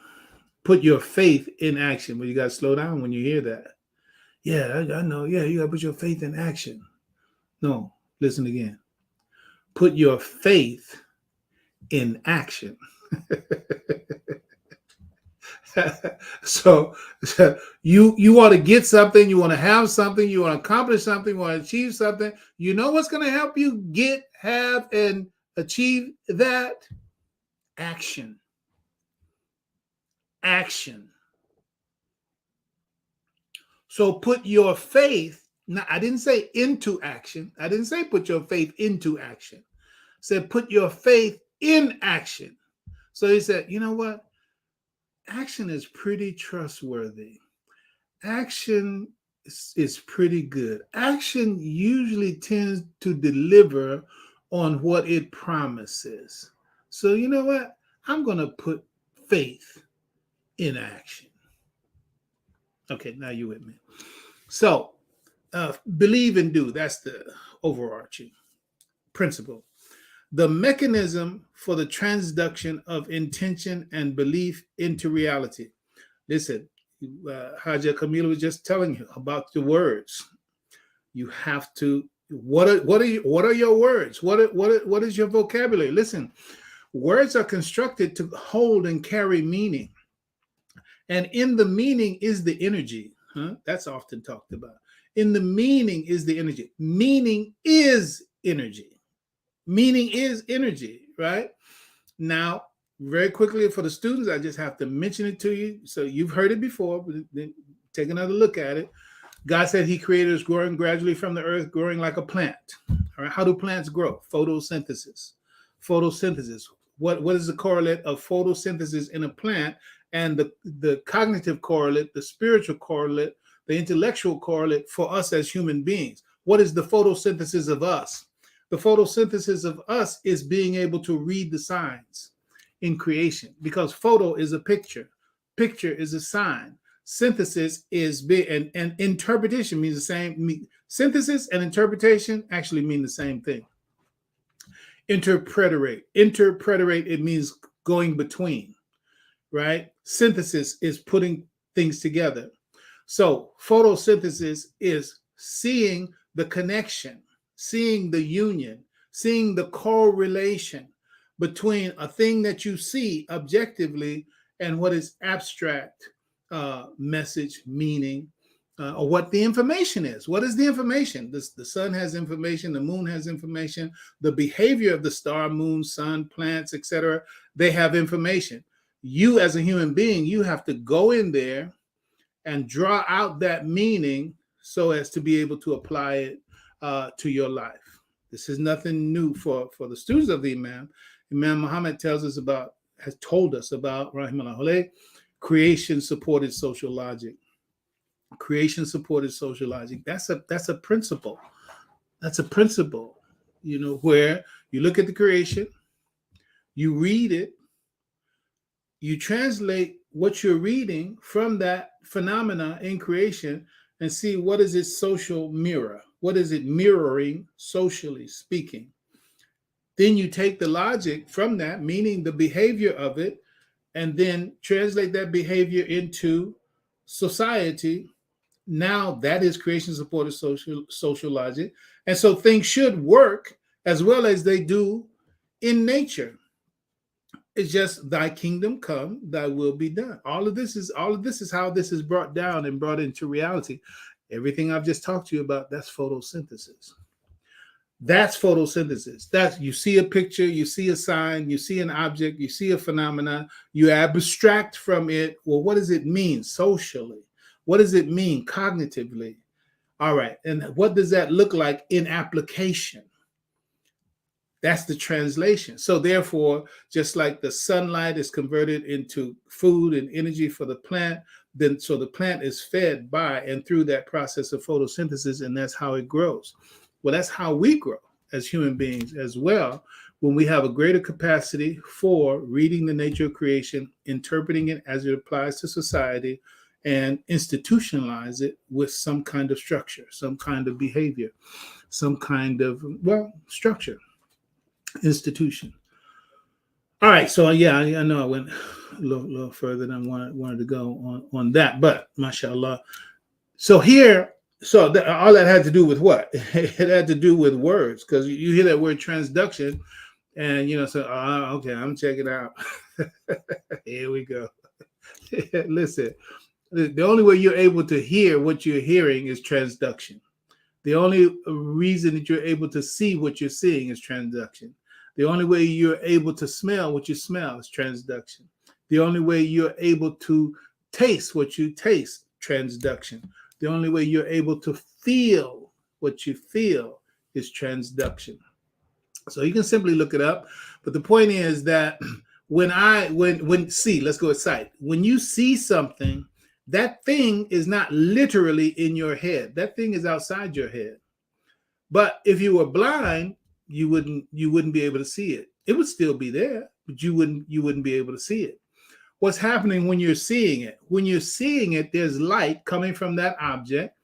[SPEAKER 2] Put your faith in action. Well, you got to slow down when you hear that. Yeah, I know. Yeah, you got to put your faith in action. No, listen again. Put your faith in action. So you want to get something, you want to have something, you want to accomplish something, you want to achieve something. You know what's going to help you have, and achieve that? Action. Action. So put your faith. Now, I didn't say into action. I didn't say put your faith into action. I said put your faith in action. So he said, you know what? Action is pretty trustworthy. Action is pretty good. Action usually tends to deliver on what it promises. So you know what? I'm going to put faith in action. Okay, now you with me. So believe and do. That's the overarching. principle. The mechanism for the transduction of intention and belief into reality. Listen, Haja Camila was just telling you about the words. You have to. What are your words? What is your vocabulary? Listen, words are constructed to hold and carry meaning, and in the meaning is the energy. That's often talked about. In the meaning is the energy. Meaning is energy. Meaning is energy, right? Now, very quickly for the students, I just have to mention it to you. So you've heard it before, but then take another look at it. God said he created us growing gradually from the earth, growing like a plant. All right. How do plants grow? Photosynthesis. Photosynthesis. What is the correlate of photosynthesis in a plant and the cognitive correlate, the spiritual correlate, the intellectual correlate for us as human beings? What is the photosynthesis of us? The photosynthesis of us is being able to read the signs in creation, because photo is a picture. Picture is a sign. Synthesis is and interpretation means the same. Synthesis and interpretation actually mean the same thing. Interpreterate, it means going between, right? Synthesis is putting things together. So photosynthesis is seeing the connection, seeing the union, seeing the correlation between a thing that you see objectively and what is abstract message, meaning, or what the information is. What is the information? The sun has information, the moon has information, the behavior of the star, moon, sun, plants, etc. They have information. You as a human being, you have to go in there and draw out that meaning so as to be able to apply it to your life. This is nothing new for the students of the Imam. Imam Muhammad has told us about, rahimahullah, creation-supported social logic. Creation-supported social logic. That's a principle. That's a principle, where you look at the creation, you read it, you translate what you're reading from that phenomena in creation and see what is its social mirror. What is it mirroring socially speaking? Then you take the logic from that, meaning the behavior of it, and then translate that behavior into society. Now that is creation-supported social logic. And so things should work as well as they do in nature. It's just thy kingdom come, thy will be done. All of this is how this is brought down and brought into reality. Everything I've just talked to you about, that's photosynthesis. That's photosynthesis. That's, you see a picture, you see a sign, you see an object, you see a phenomena, you abstract from it. Well, what does it mean socially? What does it mean cognitively? All right. And what does that look like in application? That's the translation. So therefore, just like the sunlight is converted into food and energy for the plant, then so the plant is fed by and through that process of photosynthesis, and that's how it grows. Well, that's how we grow as human beings as well, when we have a greater capacity for reading the nature of creation, interpreting it as it applies to society, and institutionalize it with some kind of structure, some kind of behavior, some kind of, structure, institution. All right, so yeah, I know I went a little further than I wanted to go on that, but mashallah. So here, all that had to do with what? It had to do with words, because you hear that word transduction, and okay, I'm checking it out. Here we go. Listen, the only way you're able to hear what you're hearing is transduction. The only reason that you're able to see what you're seeing is transduction. The only way you're able to smell what you smell is transduction. The only way you're able to taste what you taste, transduction. The only way you're able to feel what you feel is transduction. So you can simply look it up. But the point is that let's go with sight. When you see something, that thing is not literally in your head. That thing is outside your head. But if you were blind, you wouldn't be able to see it. It would still be there, but you wouldn't be able to see it. What's happening when you're seeing it? When you're seeing it, there's light coming from that object,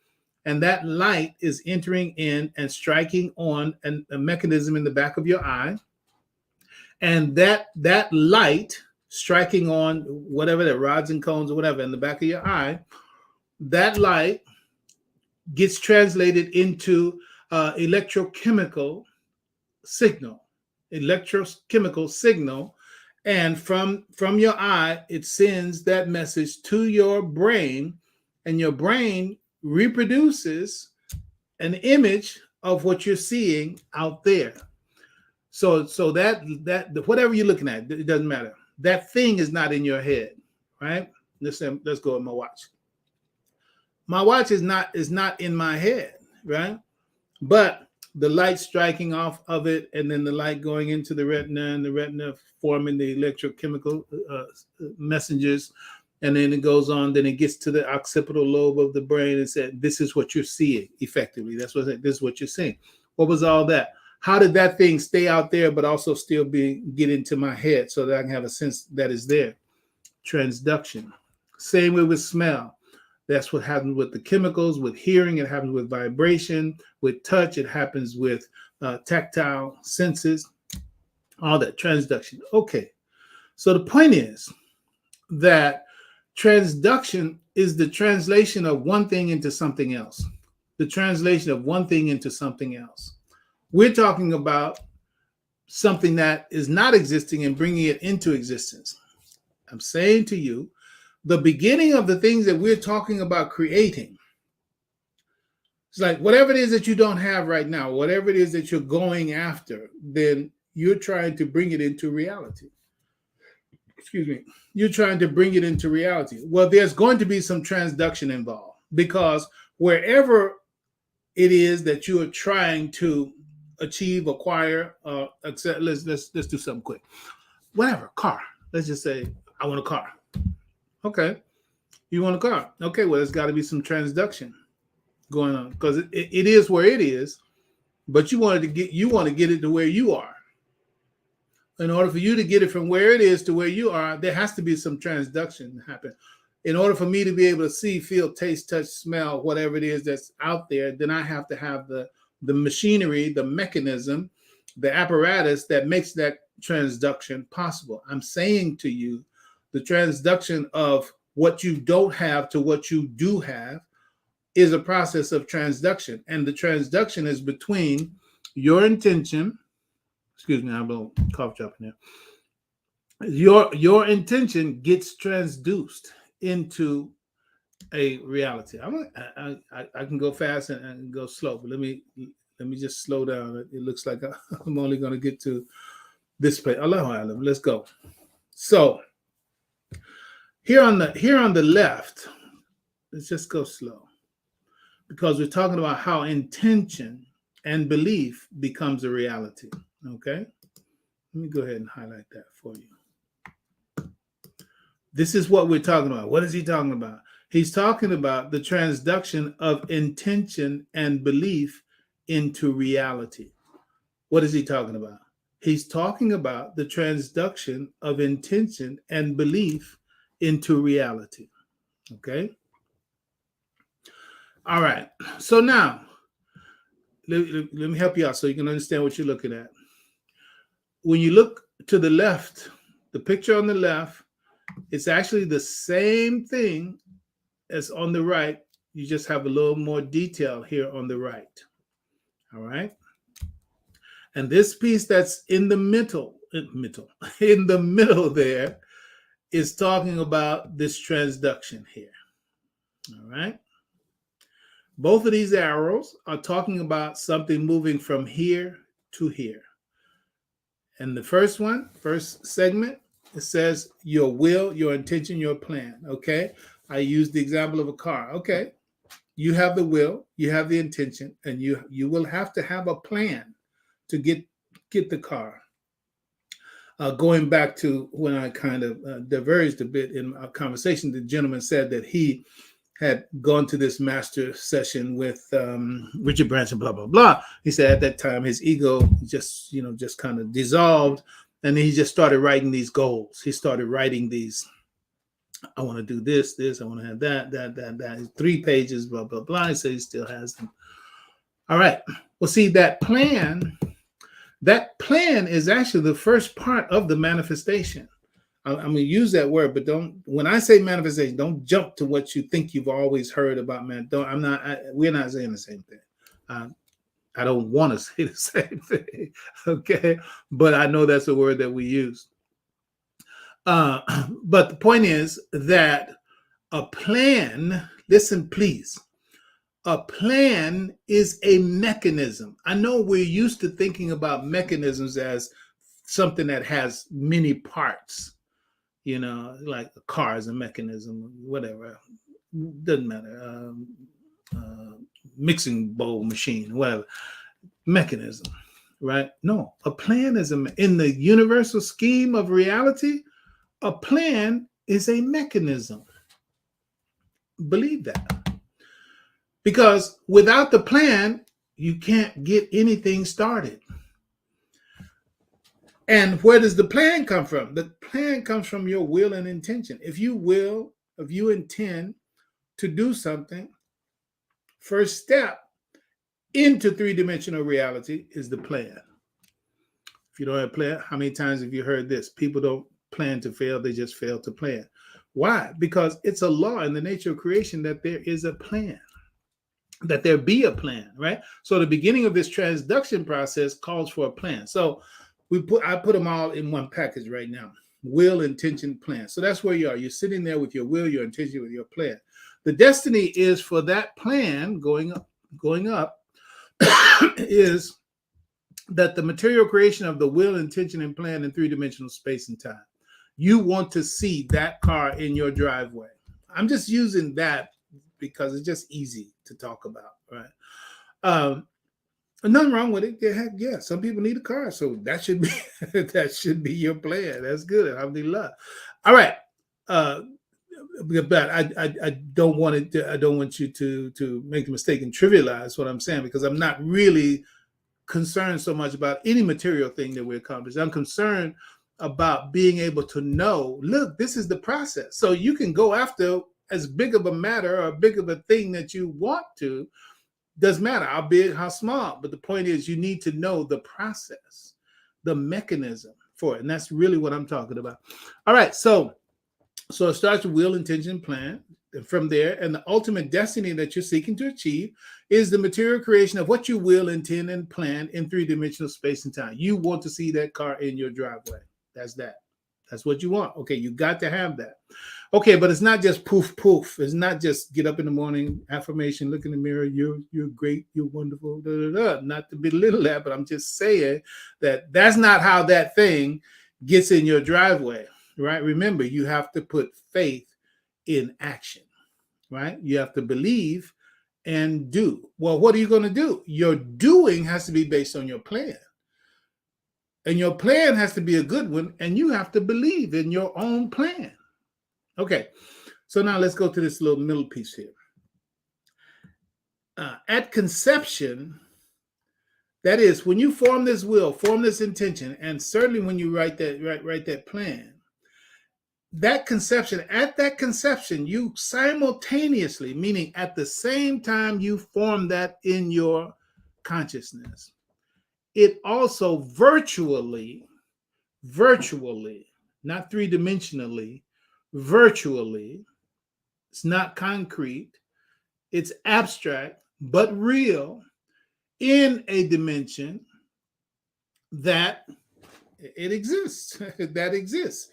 [SPEAKER 2] and that light is entering in and striking on a mechanism in the back of your eye, and that light striking on whatever, the rods and cones or whatever in the back of your eye, that light gets translated into electrochemical signal, and from your eye, it sends that message to your brain, and your brain reproduces an image of what you're seeing out there. So that whatever you're looking at, it doesn't matter. That thing is not in your head, right? Let's go with my watch. My watch is not in my head, right? But the light striking off of it, and then the light going into the retina, and the retina forming the electrochemical messengers, and then it goes on. Then it gets to the occipital lobe of the brain and said, "This is what you're seeing." Effectively, this is what you're seeing. What was all that? How did that thing stay out there, but also still get into my head so that I can have a sense that is there? Transduction. Same way with smell. That's what happens with the chemicals. With hearing, it happens with vibration. With touch, it happens with tactile senses. All that transduction. Okay. So the point is that transduction is the translation of one thing into something else. The translation of one thing into something else. We're talking about something that is not existing and bringing it into existence. I'm saying to you, the beginning of the things that we're talking about creating, it's like whatever it is that you don't have right now, whatever it is that you're going after, then you're trying to bring it into reality. Excuse me. You're trying to bring it into reality. Well, there's going to be some transduction involved, because wherever it is that you are trying to achieve, acquire, let's do something quick. Whatever, car. Let's just say I want a car. Okay, you want a car. Okay, well, there's got to be some transduction going on, because it is where it is, but you want to get it to where you are. In order for you to get it from where it is to where you are, there has to be some transduction happen. In order for me to be able to see, feel, taste, touch, smell, whatever it is that's out there, then I have to have the machinery, the mechanism, the apparatus that makes that transduction possible. I'm saying to you, the transduction of what you don't have to what you do have is a process of transduction. And the transduction is between your intention. Excuse me, I have a little cough drop in there. Your intention gets transduced into a reality. I can go fast and go slow, but let me just slow down. It looks like I'm only going to get to this place. Allahu Alam. Let's go. So here on the left, let's just go slow, because we're talking about how intention and belief becomes a reality. Okay, let me go ahead and highlight that for you. This is what we're talking about. What is he talking about? He's talking about the transduction of intention and belief into reality. What is he talking about? He's talking about the transduction of intention and belief into reality. Okay? All right. So now, let me help you out so you can understand what you're looking at. When you look to the left, the picture on the left, it's actually the same thing as on the right. You just have a little more detail here on the right. All right. And this piece that's in the middle there is talking about this transduction here. All right. Both of these arrows are talking about something moving from here to here. And the first segment, it says your will, your intention, your plan. Okay. I use the example of a car. Okay. You have the will, you have the intention, and you will have to have a plan to get the car. Going back to when I kind of diverged a bit in our conversation, the gentleman said that he had gone to this master session with Richard Branson, blah, blah, blah. He said at that time, his ego just kind of dissolved. And he just started writing these goals. He started writing these I want to do this, I want to have that. 3 pages, blah, blah, blah. So he still has them. All right. Well, see, that plan is actually the first part of the manifestation. I'm going to use that word, but when I say manifestation, don't jump to what you think you've always heard about man. We're not saying the same thing. I don't want to say the same thing. Okay. But I know that's a word that we use. But the point is that a plan, listen, please, a plan is a mechanism. I know we're used to thinking about mechanisms as something that has many parts, like a car is a mechanism, whatever, doesn't matter. Mixing bowl machine, whatever, mechanism, right? No, a plan is in the universal scheme of reality, a plan is a mechanism. Believe that. Because without the plan, you can't get anything started. And where does the plan come from? The plan comes from your will and intention. If you intend to do something, first step into 3-dimensional reality is the plan. If you don't have a plan, how many times have you heard this? People don't plan to fail, they just fail to plan. Why? Because it's a law in the nature of creation that there is a plan, that there be a plan, right? So the beginning of this transduction process calls for a plan. So I put them all in one package right now. Will, intention, plan. So that's where you are. You're sitting there with your will, your intention, with your plan. The destiny is for that plan going up is that the material creation of the will, intention, and plan in 3-dimensional space and time. You want to see that car in your driveway. I'm just using that because it's just easy to talk about, right? Nothing wrong with it. Yeah, some people need a car, so that should be your plan. That's good. Alhamdulillah. All right. But I don't want it to, I don't want you to make the mistake and trivialize what I'm saying, because I'm not really concerned so much about any material thing that we accomplish. I'm concerned about being able to know, look, this is the process. So you can go after as big of a matter or big of a thing that you want to. Doesn't matter how big, how small. But the point is, you need to know the process, the mechanism for it. And that's really what I'm talking about. All right. So it starts with will, intention, plan. And from there, and the ultimate destiny that you're seeking to achieve is the material creation of what you will, intend, and plan in 3-dimensional space and time. You want to see that car in your driveway. That's that. That's what you want. Okay, you got to have that. Okay, but it's not just poof, poof. It's not just get up in the morning, affirmation, look in the mirror, you're great, you're wonderful, da, da, da. Not to belittle that, but I'm just saying that that's not how that thing gets in your driveway, right? Remember, you have to put faith in action, right? You have to believe and do. Well, what are you going to do? Your doing has to be based on your plan. And your plan has to be a good one, and you have to believe in your own plan. Okay, so now let's go to this little middle piece here. At conception, that is, when you form this will, form this intention, and certainly when you write that plan, at that conception, you simultaneously, meaning at the same time you form that in your consciousness, it also virtually, not 3-dimensionally, virtually, it's not concrete, it's abstract, but real, in a dimension that it exists, that exists,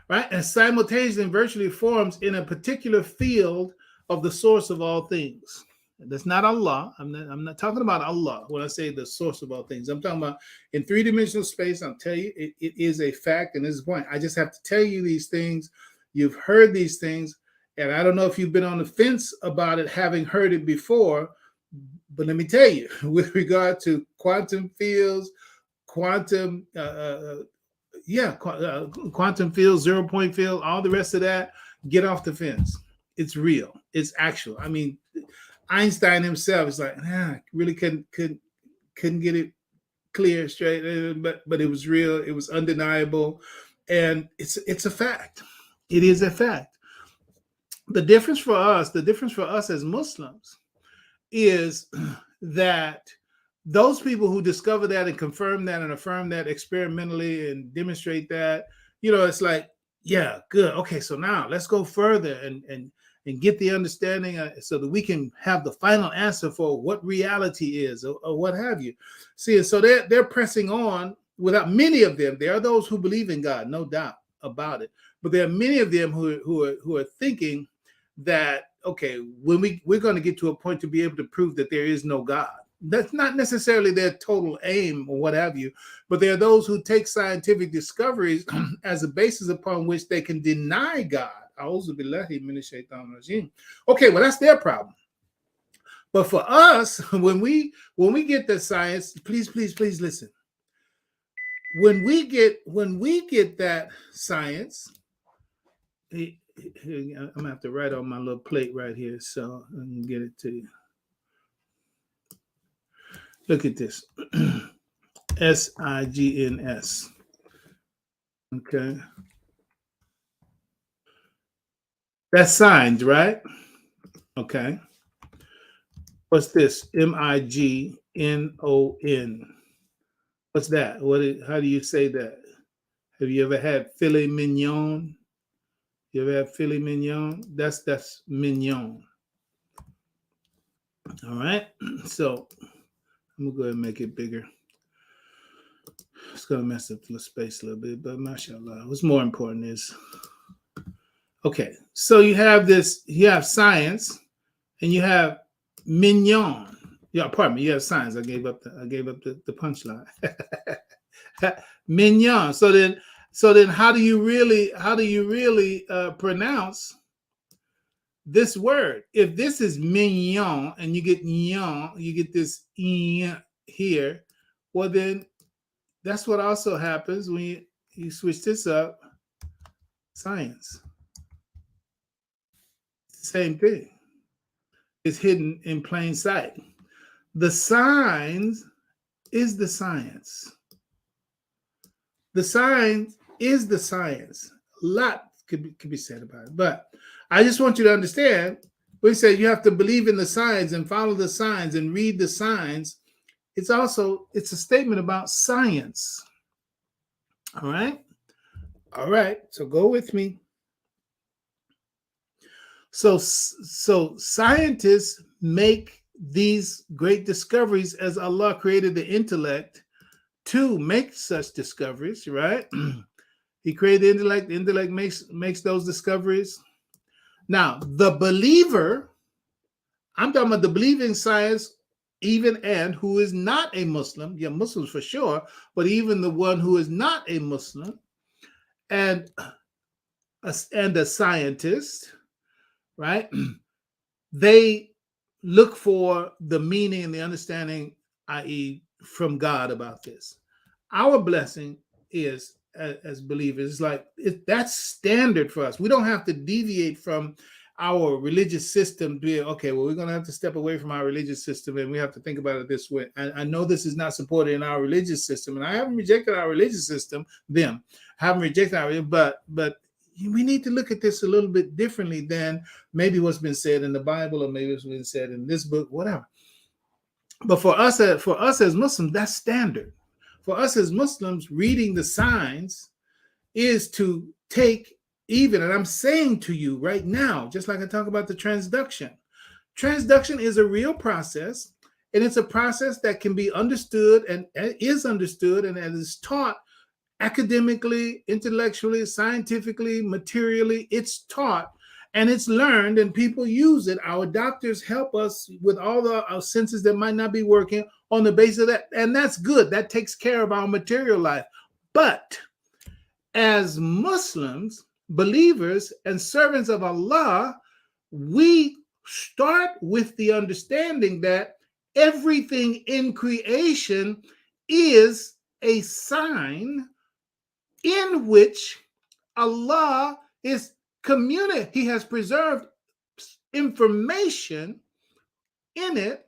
[SPEAKER 2] right? And simultaneously and virtually forms in a particular field of the source of all things. That's not Allah. I'm not talking about Allah when I say the source of all things. I'm talking about in 3-dimensional space. I'll tell you, it is a fact, and this is the point. I just have to tell you these things. You've heard these things, and I don't know if you've been on the fence about it, having heard it before, but let me tell you, with regard to quantum fields, quantum field, 0-point field, all the rest of that, get off the fence. It's real. It's actual. I mean, Einstein himself is like, really couldn't get it clear, straight, but it was real. It was undeniable, and it's a fact. It is a fact. The difference for us as Muslims is that those people who discover that and confirm that and affirm that experimentally and demonstrate that, it's like, yeah, good. Okay, so now let's go further and get the understanding so that we can have the final answer for what reality is or what have you. See, so they're pressing on without many of them. There are those who believe in God, no doubt about it. But there are many of them who are thinking that, okay, when we're going to get to a point to be able to prove that there is no God. That's not necessarily their total aim or what have you, but there are those who take scientific discoveries as a basis upon which they can deny God. Okay, well, that's their problem. But for us, when we get the science, please listen. When we get that science, I'm gonna have to write on my little plate right here so I can get it to you. Look at this. SIGNS. Okay. That's signs, right? Okay. What's this? MIGNON. What's that? How do you say that? Have you ever had filet mignon? You ever had filet mignon? That's mignon. All right. So I'm gonna go ahead and make it bigger. It's gonna mess up the space a little bit, but mashallah. What's more important is, okay, so you have science and you have mignon. Yeah, pardon me, you have science. I gave up the punchline. Mignon. So then how do you really pronounce this word? If this is mignon and you get nyon, you get this here, well then that's what also happens when you switch this up. Science. Same thing. It's hidden in plain sight. The signs is the science. The signs is the science. A lot could be said about it. But I just want you to understand, we say you have to believe in the signs and follow the signs and read the signs. It's a statement about science. All right. So go with me. So scientists make these great discoveries as Allah created the intellect to make such discoveries, right? He created the intellect makes those discoveries. Now, the believer, I'm talking about the believing science, even and who is not a Muslim, yeah, Muslims for sure, but even the one who is not a Muslim and a scientist, right? They look for the meaning and the understanding, i.e., from God about this. Our blessing is, as believers, that's standard for us. We don't have to deviate from our religious system. Okay, well, we're going to have to step away from our religious system and we have to think about it this way. I know this is not supported in our religious system, and I haven't rejected our religious system. But we need to look at this a little bit differently than maybe what's been said in the Bible or maybe what's been said in this book, whatever. But for us as Muslims, that's standard. For us as Muslims, reading the signs is to take and I'm saying to you right now, just like I talk about the transduction. Transduction is a real process, and it's a process that can be understood and is understood and is taught academically, intellectually, scientifically, materially. It's taught and it's learned, and people use it. Our doctors help us with all our senses that might not be working on the basis of that, and that's good. That takes care of our material life. But as Muslims, believers, and servants of Allah, we start with the understanding that everything in creation is a sign in which Allah is communicating. He has preserved information in it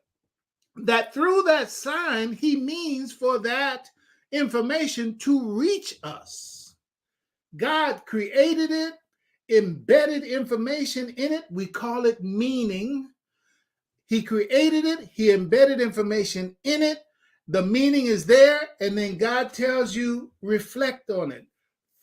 [SPEAKER 2] that through that sign, he means for that information to reach us. God created it, embedded information in it. We call it meaning. He created it. He embedded information in it. The meaning is there. And then God tells you, reflect on it,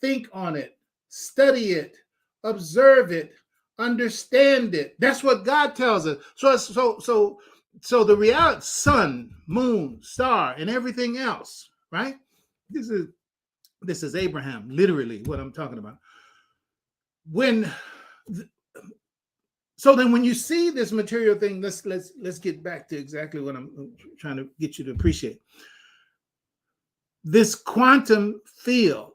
[SPEAKER 2] think on it, study it, observe it, understand it. That's what God tells us. So the reality, sun, moon, star, and everything else, right? This is Abraham, literally what I'm talking about. So then when you see this material thing, let's get back to exactly what I'm trying to get you to appreciate. This quantum field,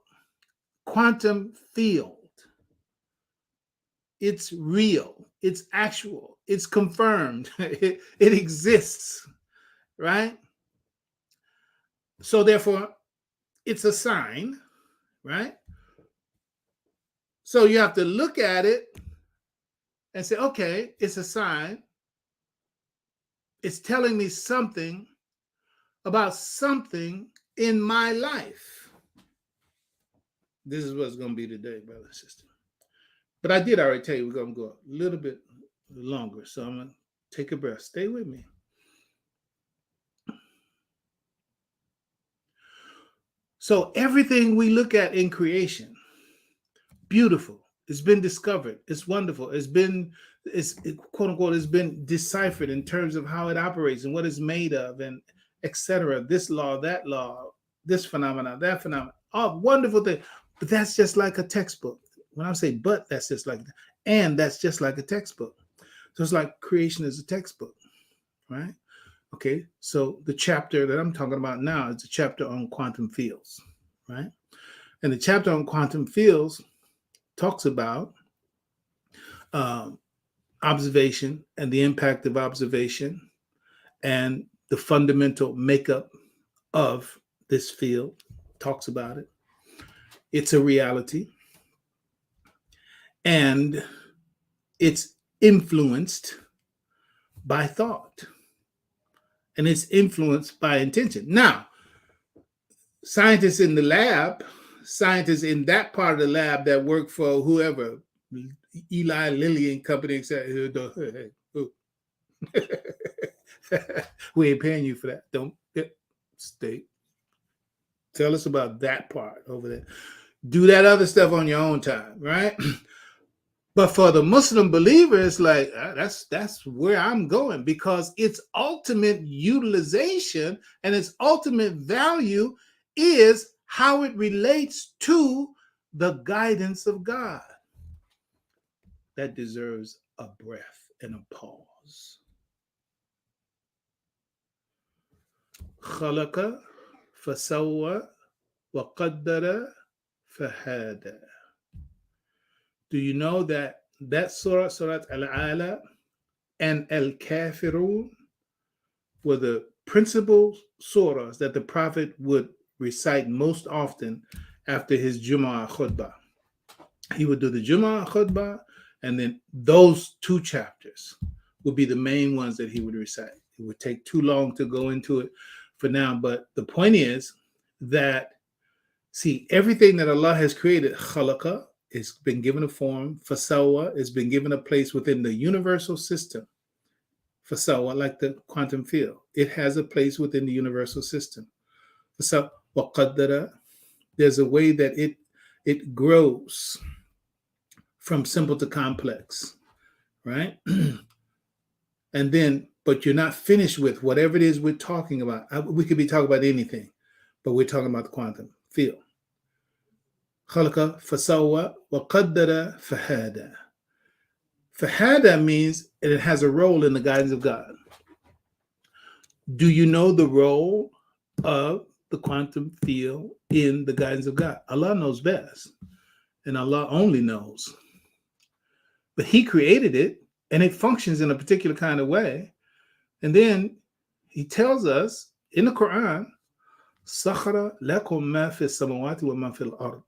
[SPEAKER 2] it's real, it's actual, it's confirmed, it exists, right? So therefore, it's a sign, right? So you have to look at it and say, okay, it's a sign. It's telling me something about something in my life. This is what it's going to be today, brother and sister. But I did already tell you we're going to go a little bit longer. So I'm going to take a breath. Stay with me. So everything we look at in creation, beautiful. It's been discovered. It's wonderful. It's quote unquote, it's been deciphered in terms of how it operates and what it's made of, and etc. This law, that law, this phenomena, that phenomena. Oh, wonderful thing. But that's just like a textbook. When I say but, that's just like, and that's just like a textbook. So it's like creation is a textbook, right? Okay, so the chapter that I'm talking about now is the chapter on quantum fields, right? And the chapter on quantum fields talks about observation and the impact of observation and the fundamental makeup of this field, talks about it. It's a reality. And it's influenced by thought. And it's influenced by intention. Now, scientists in the lab, scientists in that part of the lab that work for whoever, Eli Lilly and company, etc. We ain't paying you for that. Don't stay. Tell us about that part over there. Do that other stuff on your own time, right? But for the Muslim believer, it's like, that's where I'm going, because its ultimate utilization and its ultimate value is how it relates to the guidance of God. That deserves a breath and a pause. خلق فسوى وقدر فهدى. Do you know that surah, Surah Al-Ala and Al-Kafirun, were the principal surahs that the Prophet would recite most often after his Jumu'ah khutbah? He would do the Jumu'ah khutbah, and then those two chapters would be the main ones that he would recite. It would take too long to go into it for now, but the point is that, see, everything that Allah has created, khalaqa, it's been given a form. Fasawa has been given a place within the universal system. Fasawa, like the quantum field, it has a place within the universal system. Fasawa qaddara, there's a way that it grows from simple to complex, right? And then, but you're not finished with whatever it is we're talking about. We could be talking about anything, but we're talking about the quantum field. خلق فسوى وقدر فهدى. Fahada means it has a role in the guidance of God. Do you know the role of the quantum field in the guidance of God? Allah knows best, and Allah only knows. But He created it, and it functions in a particular kind of way. And then He tells us in the Qur'an, سَخَرَ لَكُم مَا فِي السَّمَوَاتِ وَمَا فِي الْأَرْضِ.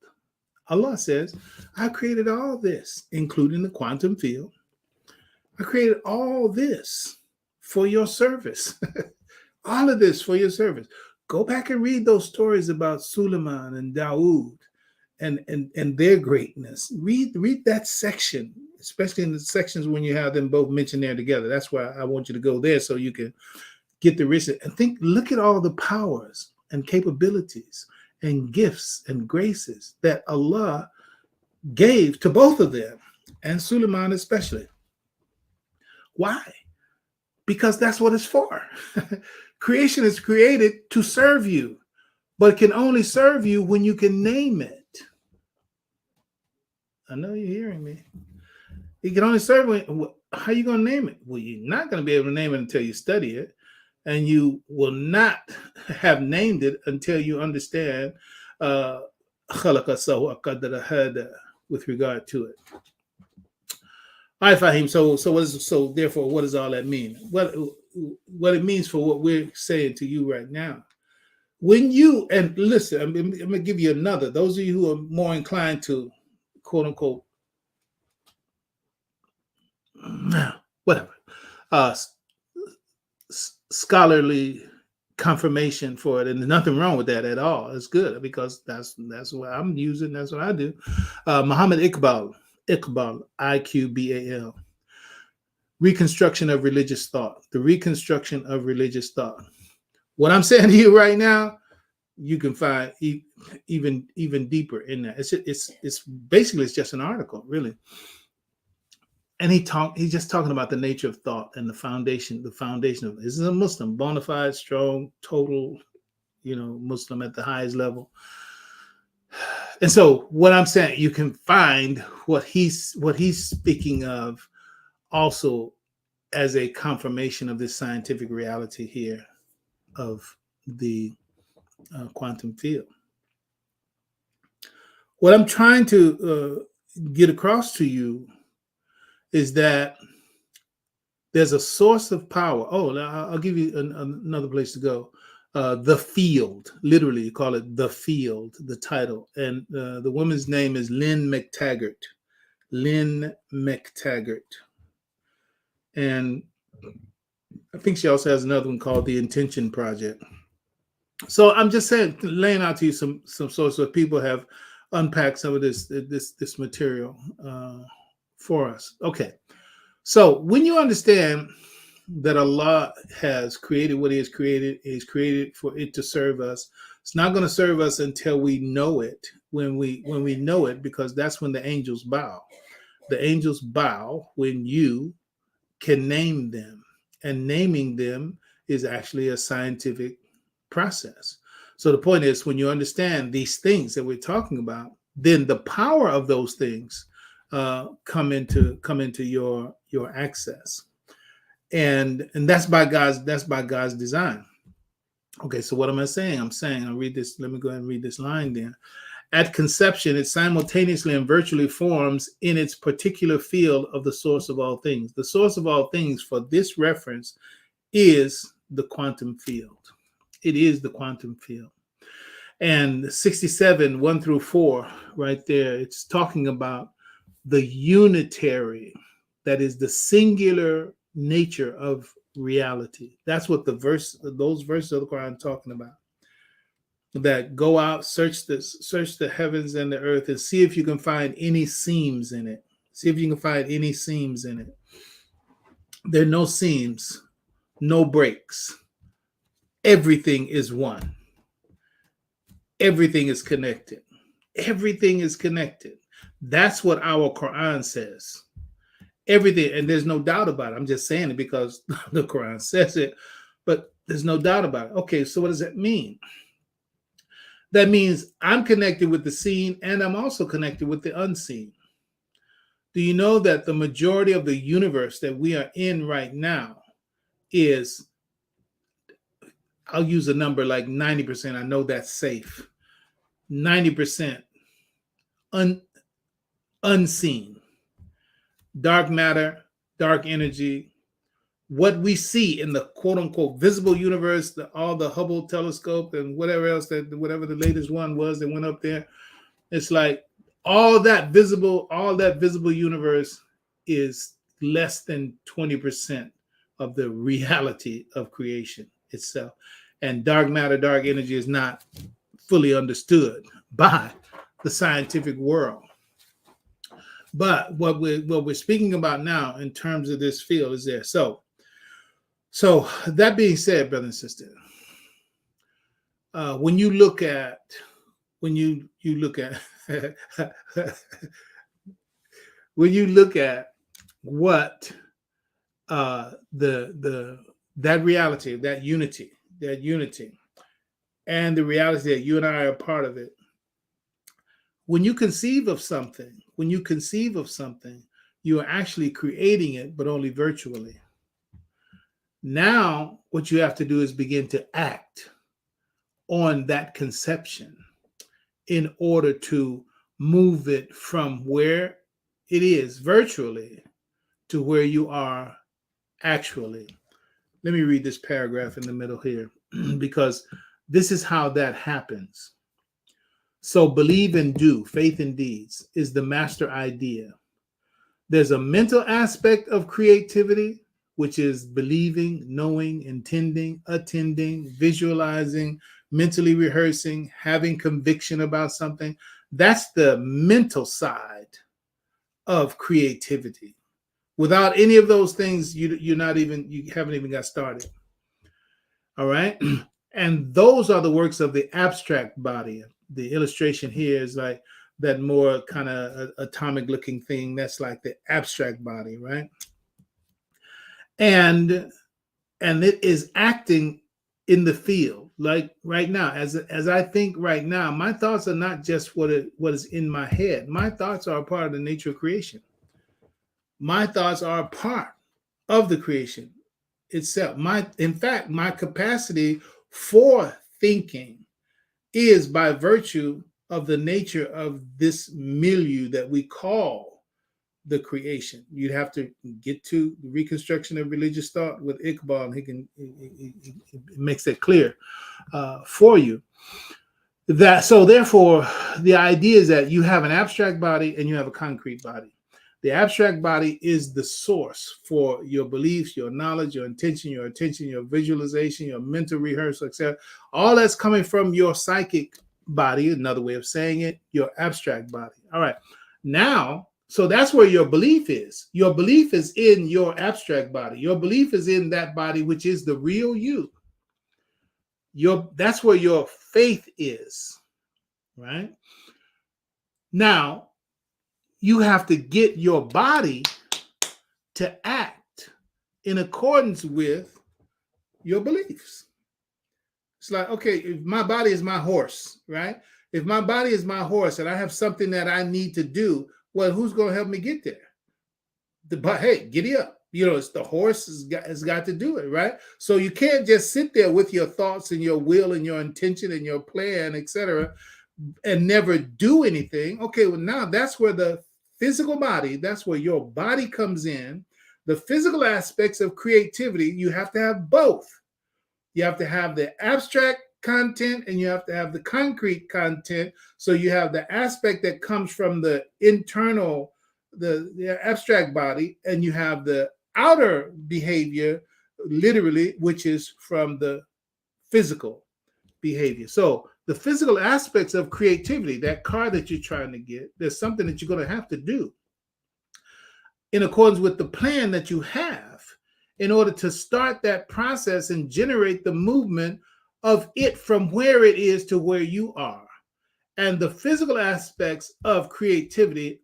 [SPEAKER 2] Allah says, I created all this, including the quantum field. I created all this for your service. All of this for your service. Go back and read those stories about Suleiman and Dawood and their greatness. Read that section, especially in the sections when you have them both mentioned there together. That's why I want you to go there so you can get the richness and look at all the powers and capabilities and gifts and graces that Allah gave to both of them, and Suleiman especially. Why? Because that's what it's for. Creation is created to serve you, but it can only serve you when you can name it. I know you're hearing me. It can only serve when, how are you going to name it? Well, you're not going to be able to name it until you study it, and you will not have named it until you understand with regard to it. All right, Fahim. So therefore, what does all that mean? What it means for what we're saying to you right now. When you, and listen, I'm going to give you another. Those of you who are more inclined to, quote unquote, whatever, scholarly confirmation for it, and there's nothing wrong with that at all. It's good because that's what I'm using. That's what I do. Muhammad Iqbal, Iqbal, reconstruction of religious thought. The reconstruction of religious thought. What I'm saying to you right now, you can find even deeper in that. It's basically it's just an article, really. And he's just talking about the nature of thought and the foundation of this is a Muslim, bona fide, strong, total, Muslim at the highest level. And so what I'm saying, you can find what he's speaking of also as a confirmation of this scientific reality here of the quantum field. What I'm trying to get across to you is that there's a source of power. Oh, I'll give you another place to go. The field, literally, you call it the field, the title. And the woman's name is Lynn McTaggart. Lynn McTaggart. And I think she also has another one called the Intention Project. So I'm just saying, laying out to you some sources where people have unpacked some of this material for us. Okay. So when you understand that Allah has created what He has created for it to serve us. It's not going to serve us until we know it. When we know it, because that's when the angels bow. The angels bow when you can name them, and naming them is actually a scientific process. So the point is, when you understand these things that we're talking about, then the power of those things come into your access. And that's by God's design. Okay, so what am I saying? I'll read this. Let me go ahead and read this line then. At conception, it simultaneously and virtually forms in its particular field of the source of all things. The source of all things for this reference is the quantum field. It is the quantum field. And 67, 1 through 4, right there, it's talking about the unitary, that is the singular nature of reality. That's what those verses of the Qur'an are talking about. That go out, search the heavens and the earth, and see if you can find any seams in it. See if you can find any seams in it. There are no seams, no breaks. Everything is one. Everything is connected. Everything is connected. That's what our Qur'an says. Everything, and there's no doubt about it. I'm just saying it because the Qur'an says it, but there's no doubt about it. Okay, so what does that mean? That means I'm connected with the seen, and I'm also connected with the unseen. Do you know that the majority of the universe that we are in right now is, I'll use a number like 90%. I know that's safe. 90% unseen. Dark matter, dark energy, what we see in the quote-unquote visible universe, all the Hubble telescope and whatever the latest one was that went up there, it's like all that visible universe is less than 20% of the reality of creation itself. And dark matter, dark energy is not fully understood by the scientific world. But what we're speaking about now in terms of this field is there. So that being said, brother and sister, when you look at when you look at when you look at what that reality, that unity, and the reality that you and I are a part of it. When you conceive of something, you are actually creating it, but only virtually. Now, what you have to do is begin to act on that conception in order to move it from where it is virtually to where you are actually. Let me read this paragraph in the middle here because this is how that happens. So believe and do, faith and deeds is the master idea. There's a mental aspect of creativity, which is believing, knowing, intending, attending, visualizing, mentally rehearsing, having conviction about something. That's the mental side of creativity. Without any of those things, you haven't even got started. All right. And those are the works of the abstract body. The illustration here is like that more kind of atomic looking thing. That's like the abstract body, right? And it is acting in the field. Like right now, as I think right now, my thoughts are not just what is in my head. My thoughts are a part of the nature of creation. My thoughts are a part of the creation itself. In fact, my capacity for thinking is by virtue of the nature of this milieu that we call the creation. You'd have to get to the reconstruction of religious thought with Iqbal, and he makes that clear for you. So therefore, the idea is that you have an abstract body and you have a concrete body. The abstract body is the source for your beliefs, your knowledge, your intention, your attention, your visualization, your mental rehearsal, etc. All that's coming from your psychic body, another way of saying it, your abstract body. All right. Now, so that's where your belief is. Your belief is in your abstract body. Your belief is in that body, which is the real you. That's where your faith is, right? Now, you have to get your body to act in accordance with your beliefs. It's like, okay, if my body is my horse, right? If my body is my horse and I have something that I need to do, well, who's going to help me get there? But hey, giddy up. It's the horse has got to do it, right? So you can't just sit there with your thoughts and your will and your intention and your plan, etc., and never do anything. Okay, well, now that's where the physical body, that's where your body comes in. The physical aspects of creativity, you have to have both. You have to have the abstract content and you have to have the concrete content. So you have the aspect that comes from the internal, the abstract body, and you have the outer behavior, literally, which is from the physical behavior. So the physical aspects of creativity, that car that you're trying to get, there's something that you're going to have to do in accordance with the plan that you have in order to start that process and generate the movement of it from where it is to where you are. And the physical aspects of creativity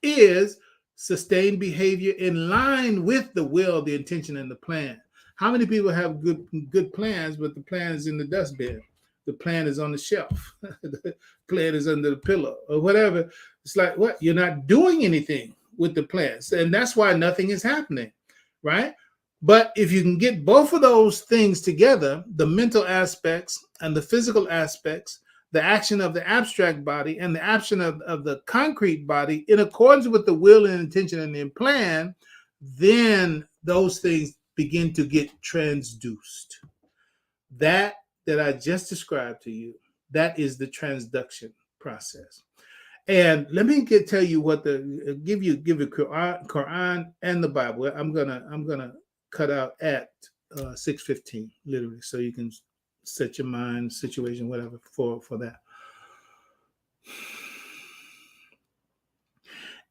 [SPEAKER 2] is sustained behavior in line with the will, the intention, and the plan. How many people have good plans, but the plan is in the dustbin? The plan is on the shelf. The plan is under the pillow or whatever. It's like, what? You're not doing anything with the plans. And that's why nothing is happening, right? But if you can get both of those things together, the mental aspects and the physical aspects, the action of the abstract body and the action of the concrete body in accordance with the will and intention and the plan, then those things begin to get transduced. That I just described to you, that is the transduction process. And let me tell you what give you Qur'an and the Bible. I'm gonna cut out at 6:15, literally, so you can set your mind, situation, whatever, for that.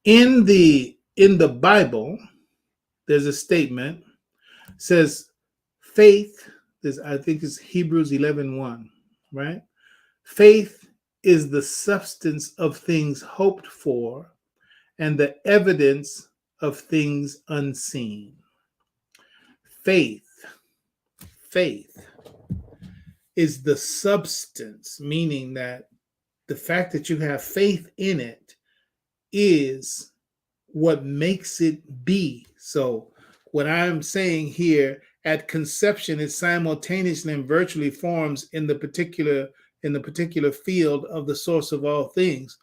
[SPEAKER 2] In the Bible, there's a statement says faith. I think it's Hebrews 11:1, right? Faith is the substance of things hoped for and the evidence of things unseen. Faith is the substance, meaning that the fact that you have faith in it is what makes it be. So what I'm saying here, at conception, it simultaneously and virtually forms in the particular field of the source of all things.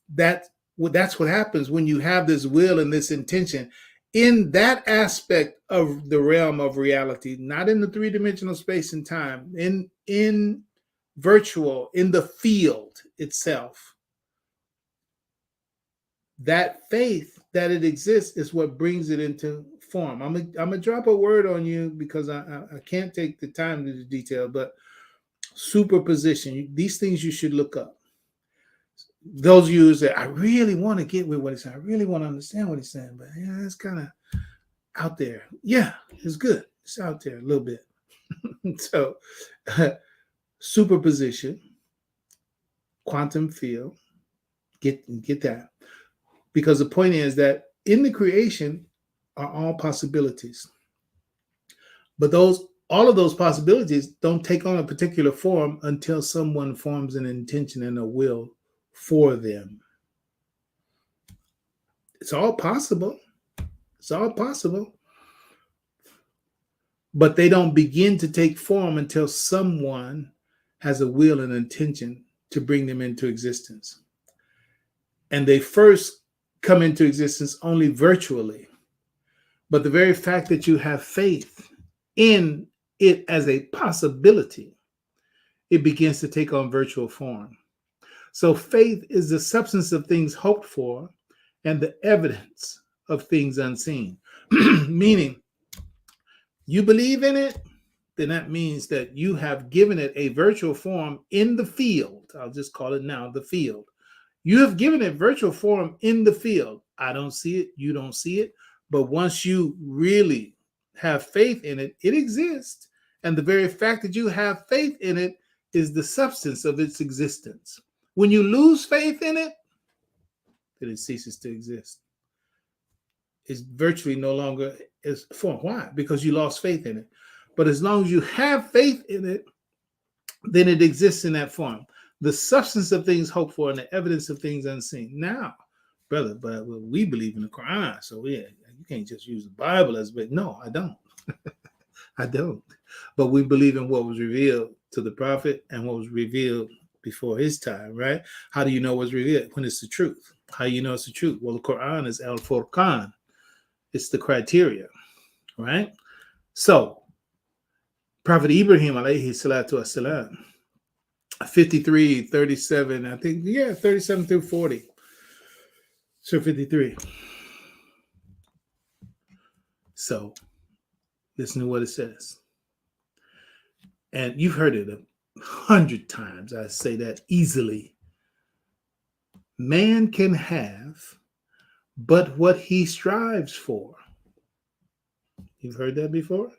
[SPEAKER 2] That's what happens when you have this will and this intention in that aspect of the realm of reality, not in the three-dimensional space and time, in virtual, in the field itself. That faith that it exists is what brings it into form. I'm gonna drop a word on you because I can't take the time to the detail, but superposition, these things you should look up. Those of you that I really want to get with what he's saying, I really want to understand what he's saying, but yeah, it's kind of out there. Yeah, it's good. It's out there a little bit. So, superposition, quantum field, get that. Because the point is that in the creation are all possibilities. But all of those possibilities don't take on a particular form until someone forms an intention and a will for them. It's all possible. It's all possible. But they don't begin to take form until someone has a will and intention to bring them into existence. And they first come into existence only virtually. But the very fact that you have faith in it as a possibility, it begins to take on virtual form. So faith is the substance of things hoped for and the evidence of things unseen. Meaning, you believe in it, then that means that you have given it a virtual form in the field. I'll just call it now the field. You have given it virtual form in the field. I don't see it. You don't see it. But once you really have faith in it, it exists. And the very fact that you have faith in it is the substance of its existence. When you lose faith in it, then it ceases to exist. It's virtually no longer is form. Why? Because you lost faith in it. But as long as you have faith in it, then it exists in that form. The substance of things hoped for and the evidence of things unseen. Now, brother, but we believe in the Qur'an, so yeah, you can't just use the Bible as, but no, I don't. I don't. But we believe in what was revealed to the prophet and what was revealed before his time, right? How do you know what's revealed? When it's the truth. How do you know it's the truth? Well, the Qur'an is al-Furqan. It's the criteria, right? So, Prophet Ibrahim, alayhi salatu wasalam, 53, 37, I think, 37 through 40. So 53. So, listen to what it says. And you've heard it 100 times. I say that easily. Man can have but what he strives for. You've heard that before?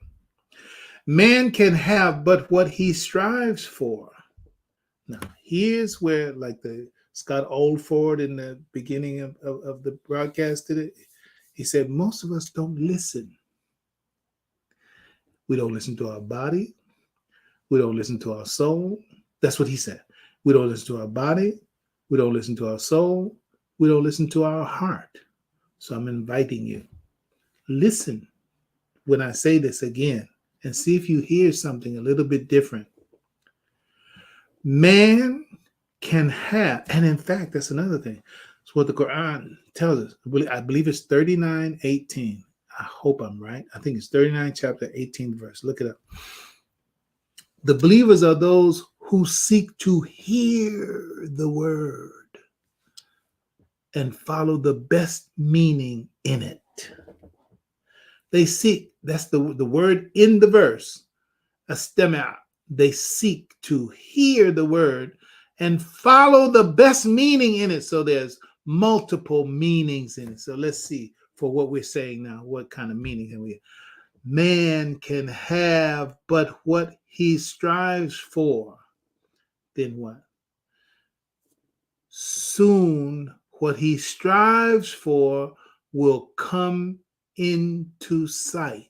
[SPEAKER 2] Man can have but what he strives for. Now, here's where, like the Scott Oldford in the beginning of the broadcast today, he said, most of us don't listen. We don't listen to our body. We don't listen to our soul. That's what he said. We don't listen to our body. We don't listen to our soul. We don't listen to our heart. So I'm inviting you. Listen when I say this again and see if you hear something a little bit different. Man can have, and in fact, that's another thing. It's what the Quran tells us. I believe it's 39:18. I hope I'm right. I think it's 39 chapter 18 verse. Look it up. The believers are those who seek to hear the word and follow the best meaning in it. They seek, that's the word in the verse, astema'. They seek to hear the word and follow the best meaning in it. So there's multiple meanings in it. So let's see for what we're saying now, what kind of meaning can we have? Man can have but what he strives for. Then what? Soon what he strives for will come into sight.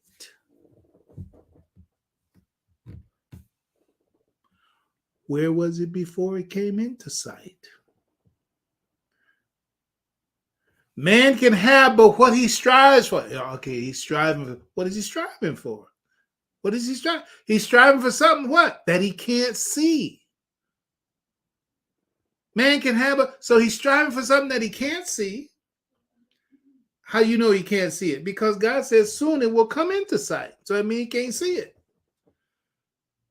[SPEAKER 2] Where was it before it came into sight? Man can have but what he strives for. Okay, he's striving for. What is he striving for? What is he striving? He's striving for something what? That he can't see. Man can have so he's striving for something that he can't see. How you know he can't see it? Because God says soon it will come into sight. So that means he can't see it.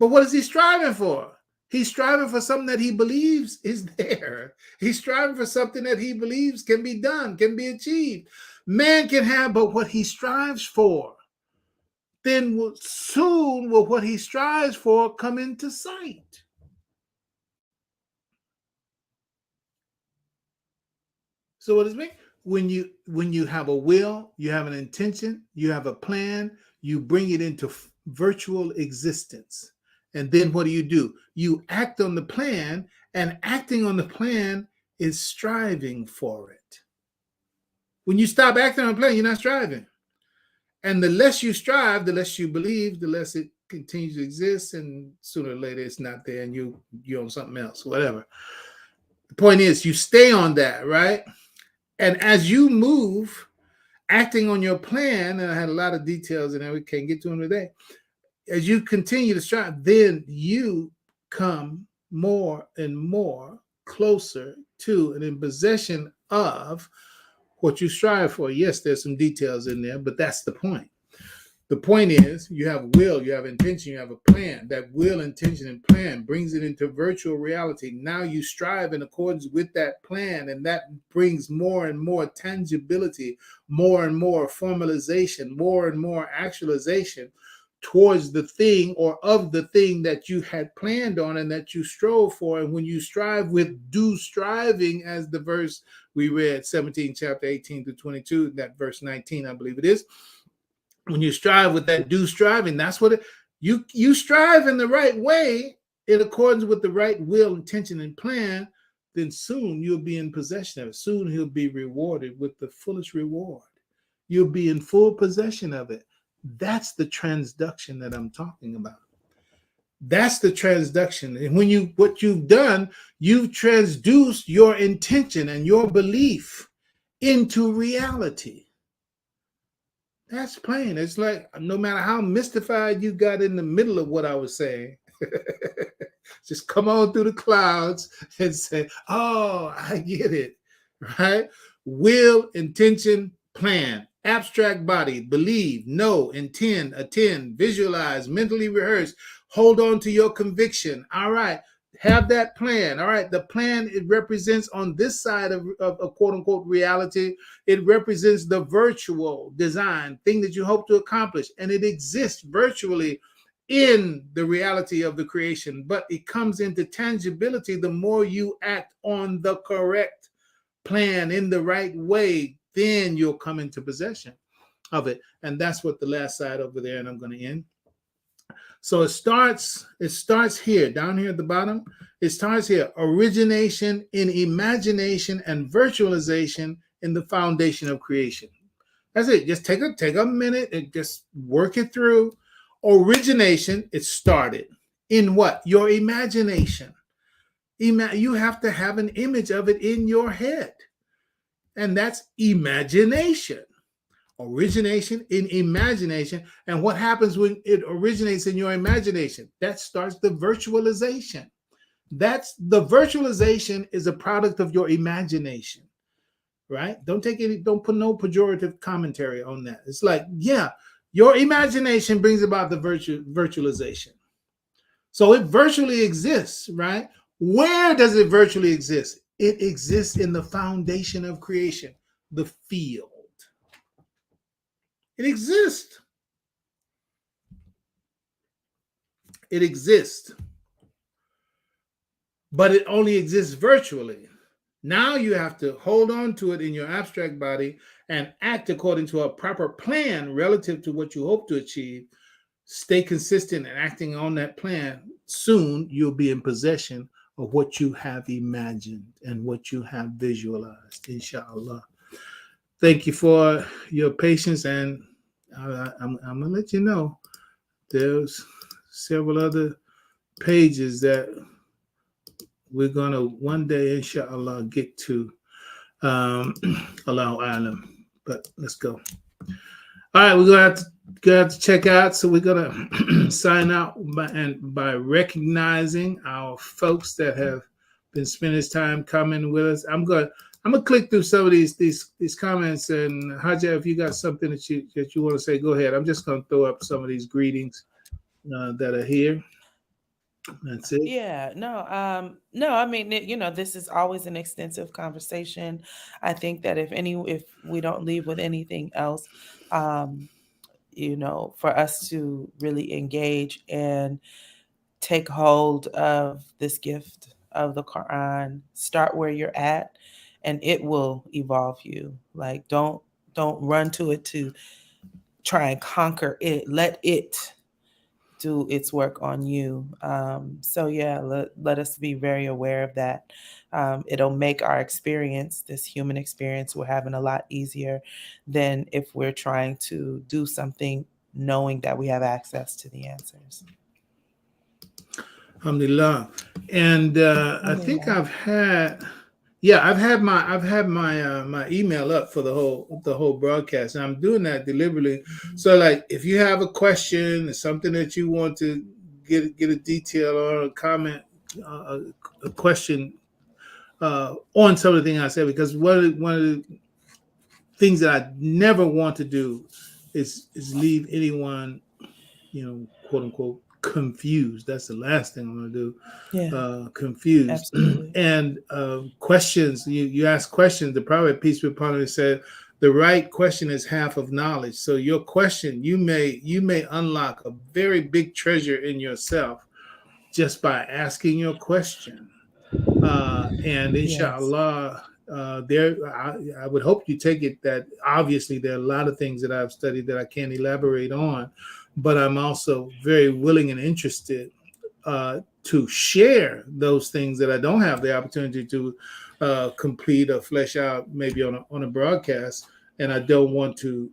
[SPEAKER 2] But what is he striving for? He's striving for something that he believes is there. He's striving for something that he believes can be done, can be achieved. Man can have but what he strives for. Then soon will what he strives for come into sight. So what does it mean? When you have a will, you have an intention, you have a plan, you bring it into virtual existence. And then what do? You act on the plan, and acting on the plan is striving for it. When you stop acting on the plan, you're not striving. And the less you strive, the less you believe, the less it continues to exist, and sooner or later it's not there and you're on something else, whatever. The point is you stay on that, right? And as you move, acting on your plan, and I had a lot of details in there, we can't get to them today. As you continue to strive, then you come more and more closer to and in possession of what you strive for. Yes, there's some details in there, but that's the point. The point is you have will, you have intention, you have a plan. That will, intention, and plan brings it into virtual reality. Now you strive in accordance with that plan, and that brings more and more tangibility, more and more formalization, more and more actualization towards the thing or of the thing that you had planned on and that you strove for. And when you strive with due striving, as the verse we read, 17, chapter 18 to 22, that verse 19, I believe it is. When you strive with that due striving, that's what you strive in the right way, in accordance with the right will, intention, and plan, then soon you'll be in possession of it. Soon he'll be rewarded with the fullest reward. You'll be in full possession of it. That's the transduction that I'm talking about. That's the transduction. And what you've done, you've transduced your intention and your belief into reality. That's plain. It's like no matter how mystified you got in the middle of what I was saying, just come on through the clouds and say, oh, I get it, right? Will, intention, plan, abstract body, believe, know, intend, attend, visualize, mentally rehearse, hold on to your conviction. All right. Have that plan. All right. The plan, it represents on this side of quote unquote reality, it represents the virtual design thing that you hope to accomplish. And it exists virtually in the reality of the creation, but it comes into tangibility the more you act on the correct plan in the right way, then you'll come into possession of it. And that's what the last side over there, and I'm going to end. So it starts here, down here at the bottom. It starts here. Origination in imagination and virtualization in the foundation of creation. That's it. Just take a minute and just work it through. Origination, it started in what? Your imagination. You have to have an image of it in your head. And that's imagination. Origination in imagination. And what happens when it originates in your imagination? That starts the virtualization. That's the virtualization is a product of your imagination, right? Don't put no pejorative commentary on that. It's like, yeah, your imagination brings about the virtualization. So it virtually exists, right? Where does it virtually exist? It exists in the foundation of creation, the field. It exists. It exists. But it only exists virtually. Now you have to hold on to it in your abstract body and act according to a proper plan relative to what you hope to achieve. Stay consistent and acting on that plan. Soon you'll be in possession of what you have imagined and what you have visualized, inshallah. Thank you for your patience, and I'm going to let you know there's several other pages that we're going to one day, inshallah, get to. Allahu Alam. But let's go. All right, we're going to have to check out. So we're going to sign out by recognizing our folks that have been spending this time coming with us. I'm going to click through some of these comments, and Haja, if you got something that you want to say, go ahead. I'm just going to throw up some of these greetings that are here. That's it.
[SPEAKER 3] Yeah, no, I mean, this is always an extensive conversation. I think that if we don't leave with anything else, for us to really engage and take hold of this gift of the Quran, start where you're at, and it will evolve you. Like, don't run to it to try and conquer it. Let it do its work on you. So yeah, let us be very aware of that. It'll make our experience, this human experience we're having, a lot easier than if we're trying to do something knowing that we have access to the answers.
[SPEAKER 2] Alhamdulillah. And I think I've had my email up for the whole broadcast, and I'm doing that deliberately. So, like, if you have a question or something that you want to get a detail or a comment, a question on some of the things I said, because one of the things that I never want to do is leave anyone, quote unquote, confused. That's the last thing I'm going to do.
[SPEAKER 3] Yeah,
[SPEAKER 2] confused.
[SPEAKER 3] absolutely.
[SPEAKER 2] And questions, you ask questions. The Prophet, peace be upon him, said the right question is half of knowledge. So your question, you may unlock a very big treasure in yourself just by asking your question. And inshallah, I would hope you take it that obviously there are a lot of things that I've studied that I can't elaborate on, but I'm also very willing and interested to share those things that I don't have the opportunity to complete or flesh out maybe on a broadcast. And I don't want to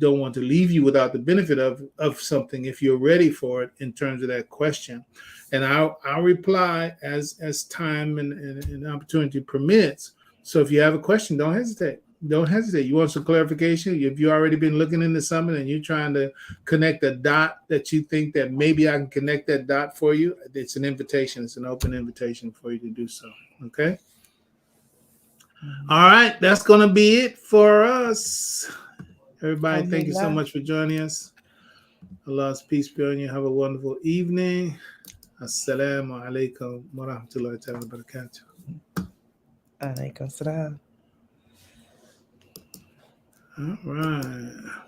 [SPEAKER 2] leave you without the benefit of something if you're ready for it in terms of that question. And I'll reply as time and opportunity permits. So if you have a question, don't hesitate. Don't hesitate. You want some clarification? If you've already been looking into something and you're trying to connect a dot that you think that maybe I can connect that dot for you, it's an invitation. It's an open invitation for you to do so. Okay? All right. That's going to be it for us. Everybody, thank you so much for joining us. Allah's peace be on you. Have a wonderful evening. Assalamu alaikum wa rahmatullahi wa barakatuh.
[SPEAKER 3] Alaikum salam.
[SPEAKER 2] All right.